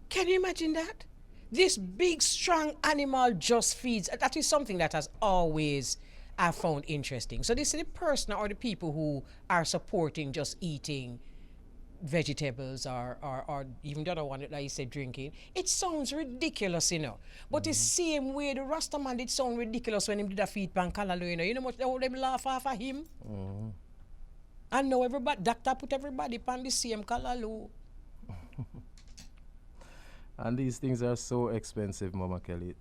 Can you imagine that? This big, strong animal just feeds. That is something that has always I found interesting. So this is the person or the people who are supporting just eating vegetables or even the other one that you said drinking. It sounds ridiculous, you know. But the same way the Rastaman did sound ridiculous when him did a feed pan callaloo, you know. You know much how them laugh off of him? And now everybody, doctor put everybody pan the same callaloo. And these things are so expensive, Mama Kelly.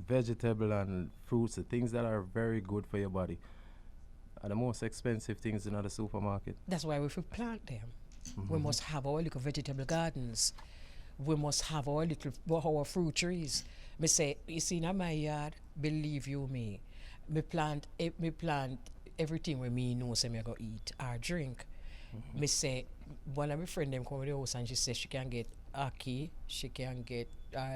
Vegetable and fruits, the things that are very good for your body, are the most expensive things in the supermarket. That's why we should plant them. We must have our little vegetable gardens. We must have our little our fruit trees. Me say, you see, in my yard, believe you me, me plant everything with me know say me go eat or drink. Me say, one of my friend them come to the house and she says she can get ackee, she can get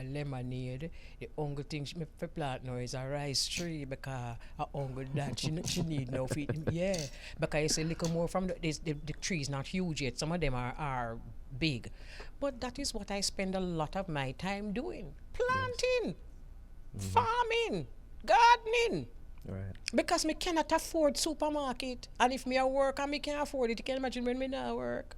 lemonade. The only thing she me plant now is a rice tree because her uncle that she need no feed. Yeah, because you say little more from the trees not huge yet. Some of them are big, but that is what I spend a lot of my time doing: planting, farming, gardening. Right. Because me cannot afford supermarket, and if me a work and me can't afford it, you can imagine when me not work.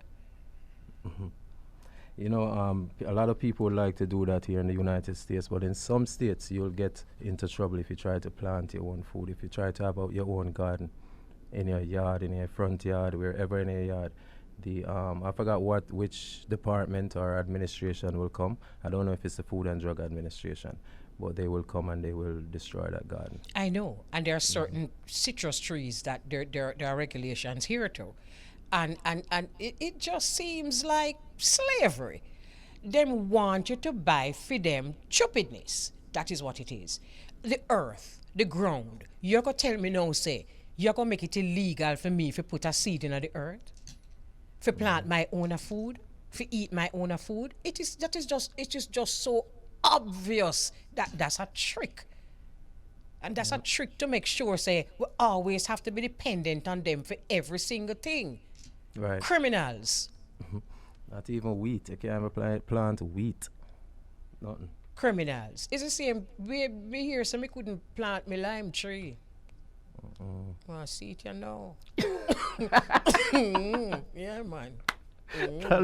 You know, a lot of people like to do that here in the United States, but in some states you'll get into trouble if you try to plant your own food, if you try to have your own garden in your yard, in your front yard, wherever in your yard. I forgot which department or administration will come. I don't know if it's the Food and Drug Administration, but they will come and they will destroy that garden. I know, and there are certain citrus trees that there are regulations here too, and it just seems like slavery. Them want you to buy for them stupidness. That is what it is. The earth, the ground. You're gonna tell me now, say you're gonna make it illegal for me to put a seed in the earth, for plant my own food, for eat my own food. It is just so obvious that that's a trick. And that's a trick to make sure, say, we always have to be dependent on them for every single thing. Right. Criminals. Not even wheat. You can't even plant wheat. Nothing. Criminals. It's the same. We here, so we couldn't plant my lime tree. Well, see it, you know. Yeah, man.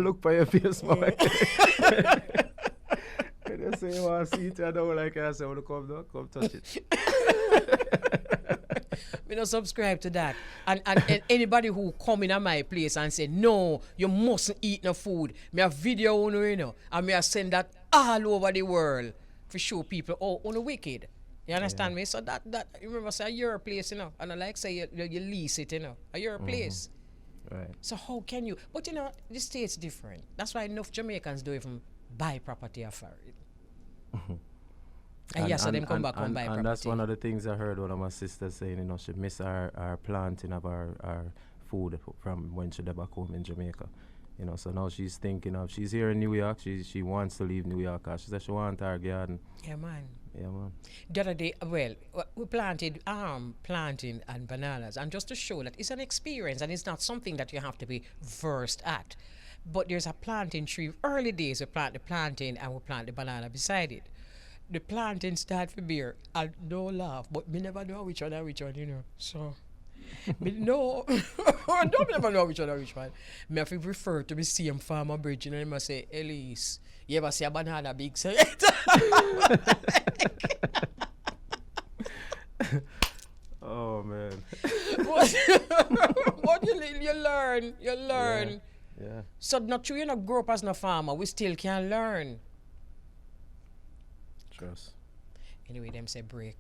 Look for your face, man. You say you want to see it, I don't like I say, well, come touch it. Me not subscribe to that. And anybody who come in at my place and say, no, you mustn't eat no food, me a video on you know, and me a send that all over the world for show people, oh, on the wicked. You understand me? So that you remember say your place, you know, and I like say you lease it, you know, your place. Right. So how can you? But you know, the state's different. That's why enough Jamaicans don't even buy property for it. And yes, so them come back and buy property. And that's one of the things I heard one of my sisters saying, you know, she miss our planting of our food from when she back home in Jamaica. You know, so now she's thinking of, she's here in New York, she wants to leave New York, she said she wants her garden. Yeah, man. Yeah, man. The other day, well, we planted planting and bananas, and just to show that it's an experience and it's not something that you have to be versed at. But there's a planting tree. Early days, we plant the planting and we plant the banana beside it. The planting start for beer. I don't laugh, but me never know which one, you know. So, me no, I don't never know which one. Me have to refer to the same farmer bridge, and I must say, Elise, you ever see a banana big? Say, oh man. But you learn. Yeah. So not true, you not grow up as no farmer. We still can learn. Trust. Anyway, them say break.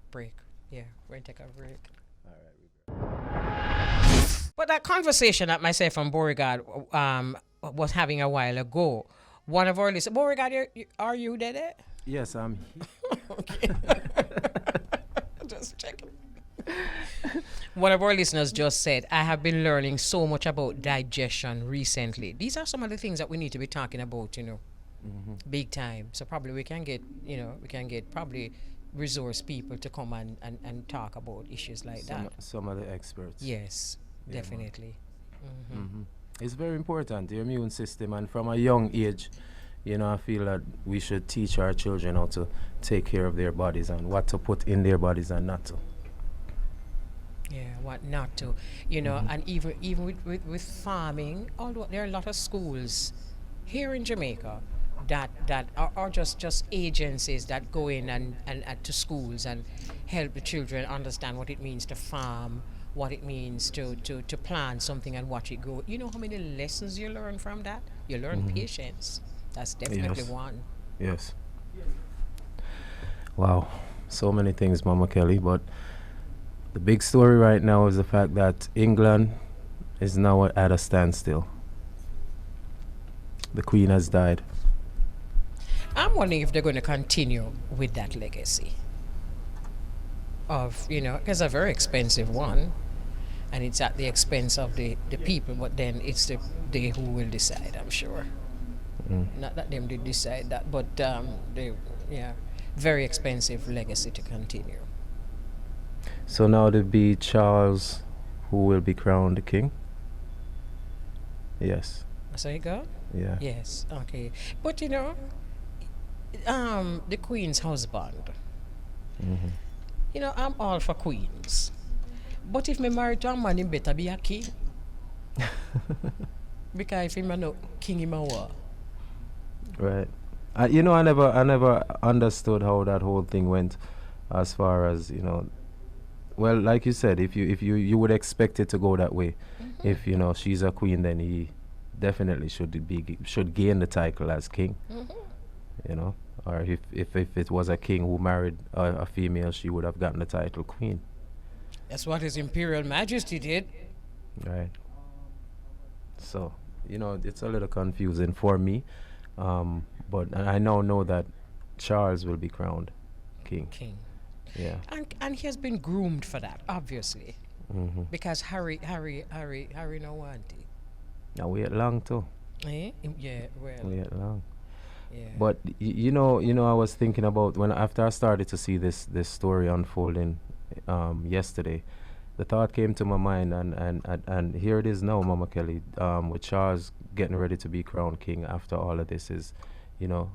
Yeah, we're gonna take a break. All right. But that conversation that myself and Beauregard was having a while ago, one of our listeners, Beauregard, are you there? Yes, I'm here. Okay. Just checking. One of our listeners just said, I have been learning so much about digestion recently. These are some of the things that we need to be talking about, you know, big time. So probably we can get probably resource people to come and talk about issues like that. Some of the experts. Yes, yeah, definitely. It's very important, the immune system, and from a young age, you know, I feel that we should teach our children how to take care of their bodies and what to put in their bodies and not to. Yeah, what not to, you know, and even with farming, although there are a lot of schools here in Jamaica that are just agencies that go in and to schools and help the children understand what it means to farm, what it means to plant something and watch it grow. You know how many lessons you learn from that? You learn patience. That's definitely one. Yes. Wow, so many things, Mama Kelly, but the big story right now is the fact that England is now at a standstill. The Queen has died. I'm wondering if they're going to continue with that legacy of, you know, it's a very expensive one, and it's at the expense of the people, but then it's they who will decide, I'm sure. Not that them did decide that, but very expensive legacy to continue. So now it'll be Charles who will be crowned the king? Yes. So you go? Yeah. Yes, okay. But you know, the Queen's husband, you know, I'm all for queens. But if me married to a man, he better be a king. Because if he's not king, he's a war. Right. You know, I never understood how that whole thing went, as far as, you know, well, like you said, if you would expect it to go that way. If, you know, she's a queen, then he definitely should gain the title as king. You know, or if it was a king who married a female, she would have gotten the title queen. That's what His Imperial Majesty did. Right. So, you know, it's a little confusing for me, but I now know that Charles will be crowned king. Yeah. And he has been groomed for that, obviously, because Harry no want it. Now wait long too. Eh? Yeah, well. Wait long. Yeah. But you know, I was thinking about after I started to see this story unfolding yesterday, the thought came to my mind, and here it is now, Mama Kelly, with Charles getting ready to be crowned king after all of this is,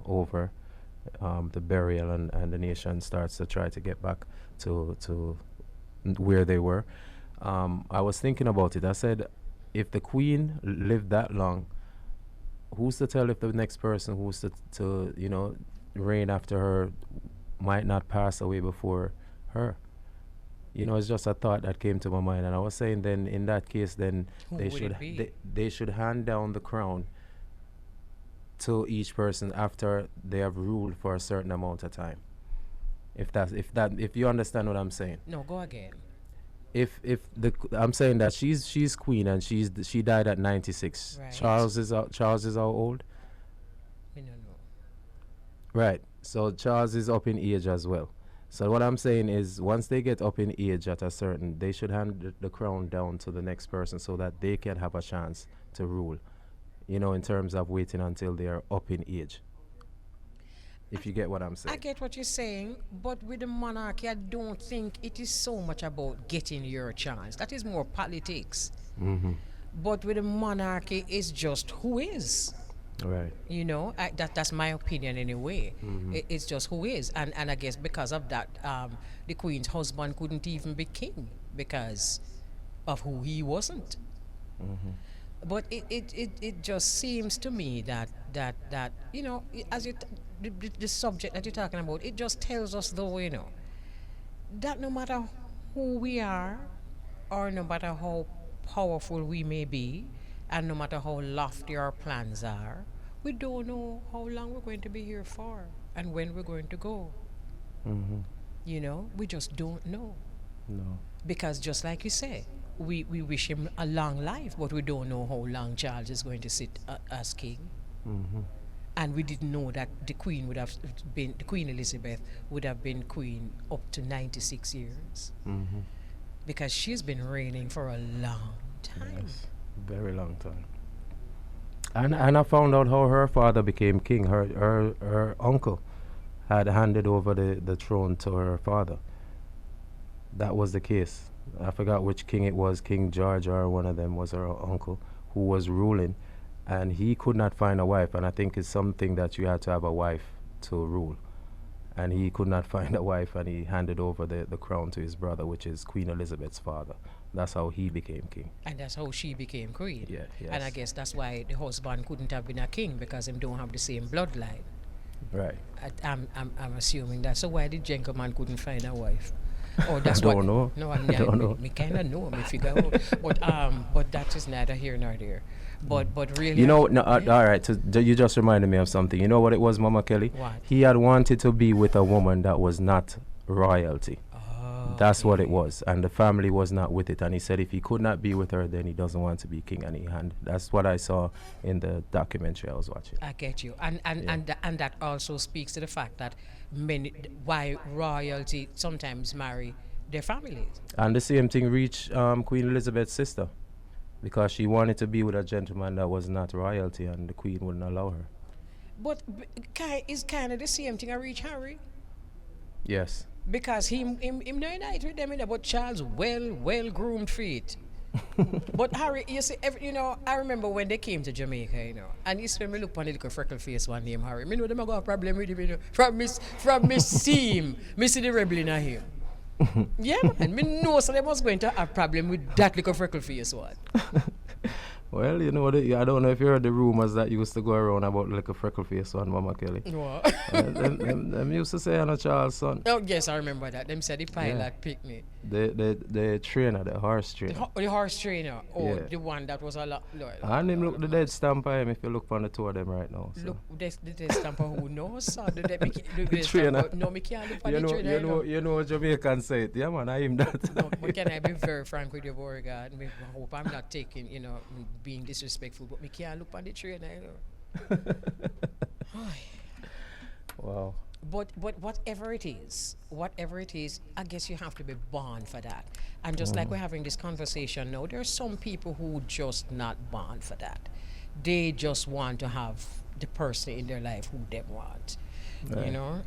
over, the burial, and the nation starts to try to get back to where they were. I was thinking about it. I said, if the queen lived that long, who's to tell if the next person who's to reign after her might not pass away before her? It's just a thought that came to my mind, and I was saying then in that case, then Who they would should it be? they should hand down the crown to each person after they have ruled for a certain amount of time. If you understand what I'm saying. No, go again. If I'm saying that she's queen and she died at 96. Right. Charles is how old? Me no know. Right. So Charles is up in age as well. So what I'm saying is, once they get up in age at a certain, they should hand the crown down to the next person so that they can have a chance to rule. In terms of waiting until they are up in age. If you get what I'm saying. I get what you're saying, but with the monarchy, I don't think it is so much about getting your chance. That is more politics. Mm-hmm. But with the monarchy, it's just who is. Right. That's my opinion anyway. Mm-hmm. It's just who is, and I guess because of that, the queen's husband couldn't even be king because of who he wasn't. Mm-hmm. But it just seems to me that as the subject that you're talking about, it just tells us though, that no matter who we are, or no matter how powerful we may be, and no matter how lofty our plans are, we don't know how long we're going to be here for and when we're going to go. Mm-hmm. We just don't know. No. Because just like you say, we wish him a long life, but we don't know how long Charles is going to sit as king. Mm-hmm. And we didn't know that the Queen Elizabeth would have been queen up to 96 years. Mm-hmm. Because she's been reigning for a long time. Yes. Very long time. And I found out how her father became king. Her uncle had handed over the throne to her father. That was the case. I forgot which king it was, King George or one of them was her uncle who was ruling, and he could not find a wife, and I think it's something that you had to have a wife to rule. And he could not find a wife, and he handed over the crown to his brother, which is Queen Elizabeth's father. That's how he became king. And that's how she became queen. Yeah, yes. And I guess that's why the husband couldn't have been a king, because him don't have the same bloodline. Right. I'm assuming that. So why the gentleman couldn't find a wife? Oh, that's I don't know. No, I don't know. Me kind of know. Me figure out. But that is neither here nor there. But really, all right. You just reminded me of something. You know what it was, Mama Kelly? What? He had wanted to be with a woman that was not royalty. Oh, That's what it was, and the family was not with it. And he said if he could not be with her, then he doesn't want to be king. And that's what I saw in the documentary I was watching. I get you, and that also speaks to the fact that why royalty sometimes marry their families. And the same thing reached Queen Elizabeth's sister, because she wanted to be with a gentleman that was not royalty, and the queen wouldn't allow her. But it's kind of the same thing I reach Harry. Yes. Because him no unite with them, but Charles well groomed feet. But Harry, you see, I remember when they came to Jamaica, and you see me look on the little freckle face one named Harry. Me know them a got a problem with him, From me see him, me see the rebel in him. Yeah, man, me know so they was going to have problem with that little freckle face one. Well, I don't know if you heard the rumors that used to go around about like a freckle face one, Mama Kelly. What? them used to say I'm a Charles' son. Oh yes, I remember that. Them said the pilot picked me. The trainer, the horse trainer. The horse trainer. Oh, Yeah. the one that was a lot. And him look the dead stamp of him if you look on the two of them right now. So. Look, the stamper who knows, son. The trainer. No, me can't look for the trainer. You know Jamaican say it. Yeah, man, I am that. No, but can I be very frank with you, Beauregard? I hope I'm not taking, being disrespectful, but me can't look on the trainer, Wow. But whatever it is, I guess you have to be born for that. And just like we're having this conversation now, there are some people who just not born for that. They just want to have the person in their life who they want, Right.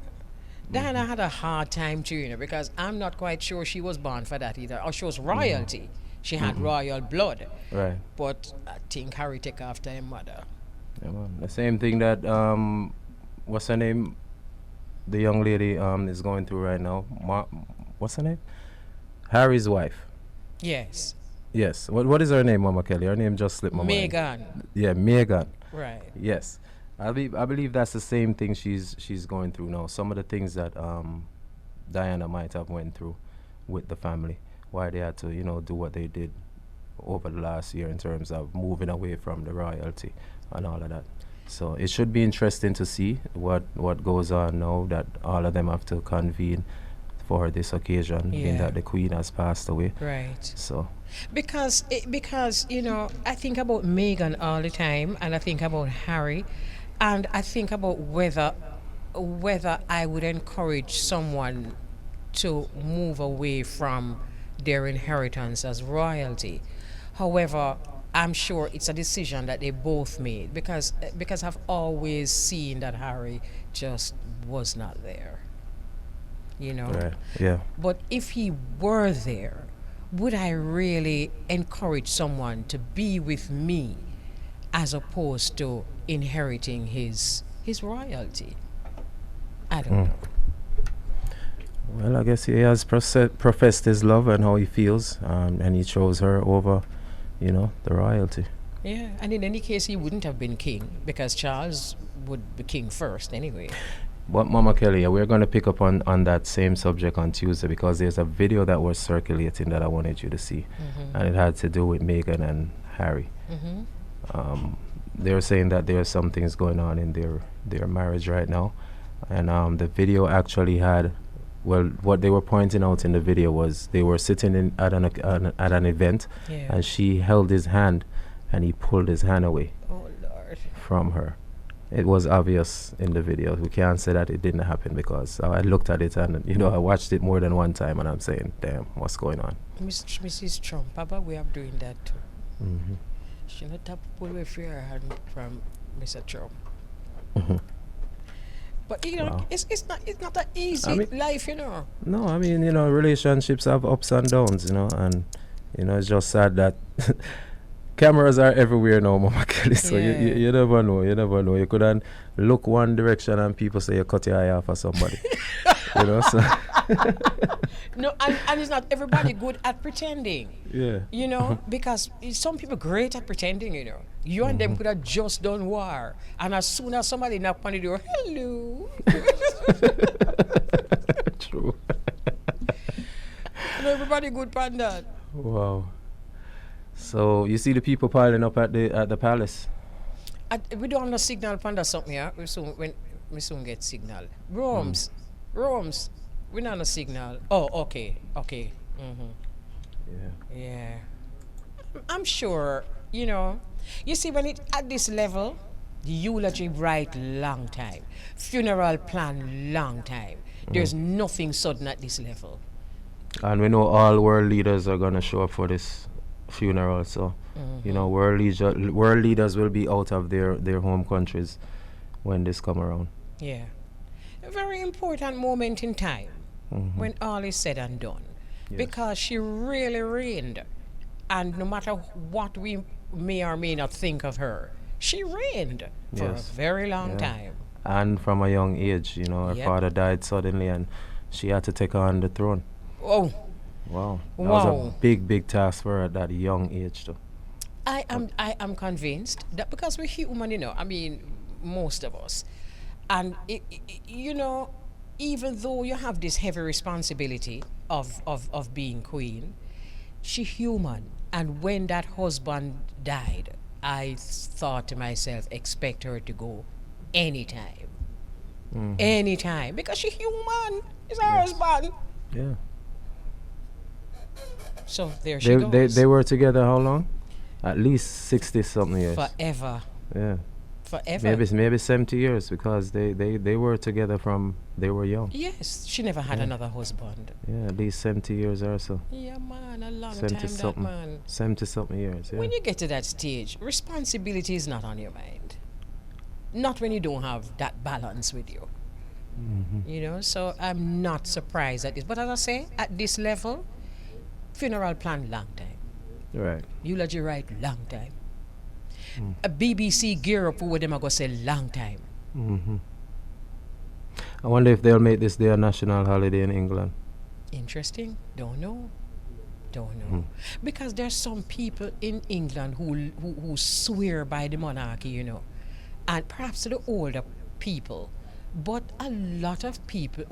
Diana had a hard time too, because I'm not quite sure she was born for that either. Or she was royalty. She had royal blood. Right. But I think Harry take after her mother. Yeah, man. The same thing that what's her name? The young lady is going through right now. What's her name? Harry's wife. Yes. Yes. What is her name, Mama Kelly? Her name just slipped my mind. Megan. Yeah, Megan. Right. Yes. I believe that's the same thing she's going through now. Some of the things that Diana might have went through with the family, why they had to, do what they did over the last year in terms of moving away from the royalty and all of that. So it should be interesting to see what goes on now that all of them have to convene for this occasion, being that the Queen has passed away. Right. So because I think about Megan all the time, and I think about Harry, and I think about whether I would encourage someone to move away from their inheritance as royalty. However, I'm sure it's a decision that they both made because I've always seen that Harry just was not there. right. Yeah. But if he were there, would I really encourage someone to be with me as opposed to inheriting his royalty? I don't know. Well, I guess he has professed his love and how he feels, and he chose her over, the royalty. Yeah, and in any case, he wouldn't have been king because Charles would be king first anyway. But Mama Kelly, we're going to pick up on that same subject on Tuesday because there's a video that was circulating that I wanted you to see, and it had to do with Meghan and Harry. They were saying that there are some things going on in their marriage right now, and the video actually had, well, what they were pointing out in the video was they were sitting at an event, and she held his hand, and he pulled his hand away from her. It was obvious in the video. We can't say that it didn't happen because I looked at it and I watched it more than one time, and I'm saying, damn, what's going on? Mrs. Trump, Papa, we are doing that too. She not have to pull away her hand from Mr. Trump. But Wow. it's not an easy life, No, I mean, relationships have ups and downs, and it's just sad that cameras are everywhere now, Mama Kelly. So you never know. You never know. You could look one direction and people say you cut your eye off for somebody. So No, and it's not everybody good at pretending. yeah. Because some people great at pretending, You and them could have just done war. And as soon as somebody knock on the door, hello. True. And everybody good at that. Wow. So you see the people piling up at the palace. We don't have no signal panda something here. We soon get signal. Rome's. We not no signal. Oh, okay. Yeah. I'm sure, You see, when it at this level, the eulogy write long time, funeral plan long time. There's nothing sudden at this level. And we know all world leaders are gonna show up for this funeral. So, world leaders will be out of their home countries when this come around. Yeah. A very important moment in time when all is said and done. Yes. Because she really reigned. And no matter what we may or may not think of her, she reigned for a very long time. And from a young age, her father died suddenly and she had to take on the throne. Oh. Wow. That was a big task for her at that young age though. I am convinced that because we're human, most of us. And, even though you have this heavy responsibility of being queen, she's human. And when that husband died, I thought to myself, expect her to go anytime. Anytime. Because she's human. It's her husband. Yeah. So there she goes. They were together how long? At least 60-something years. Forever. Yeah. Forever. Maybe 70 years because they were together from they were young. Yes, she never had another husband. Yeah, at least 70 years or so. Yeah, man, a long time that man. 70-something years, yeah. When you get to that stage, responsibility is not on your mind. Not when you don't have that balance with you. You know, so I'm not surprised at this. But as I say, at this level, funeral plan long time. Right. Eulogy right long time. A BBC gear up for what them are going to say long time. I wonder if they'll make this day a national holiday in England. Interesting. Don't know. Because there's some people in England who swear by the monarchy, you know, and perhaps to the older people, but a lot of people,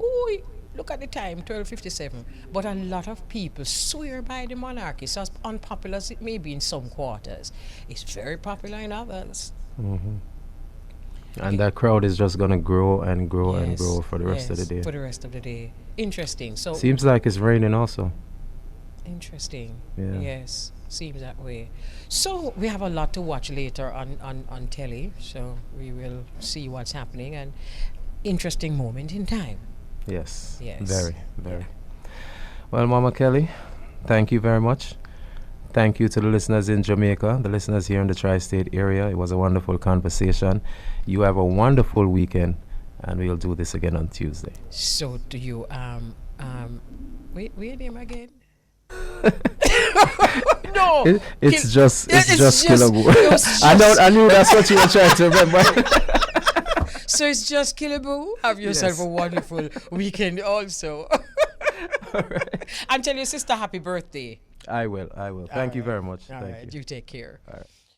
look at the time, 12:57, but a lot of people swear by the monarchy. So as unpopular as it may be in some quarters, it's very popular in others. And that crowd is just going to grow and grow and Yes, grow for the rest of the yes, day. For the rest of the day. Interesting. So Seems like it's raining also. interesting. Yeah. Yes, seems that way. So we have a lot to watch later on telly. So we will see what's happening, and interesting moment in time. Yes. Yes. Very, very. Well, Mama Kelly, thank you very much. Thank you to the listeners in Jamaica, the listeners here in the tri-state area. It was a wonderful conversation. You have a wonderful weekend, and we'll do this again on Tuesday. So do you wait your name again? No. It's just Killaboo. it's I knew that's what you were trying to remember. So it's just Killaboo. Have yourself a wonderful weekend also. All right. And tell your sister happy birthday. I will. Thank you very much. All Thank right. you. You take care. All right.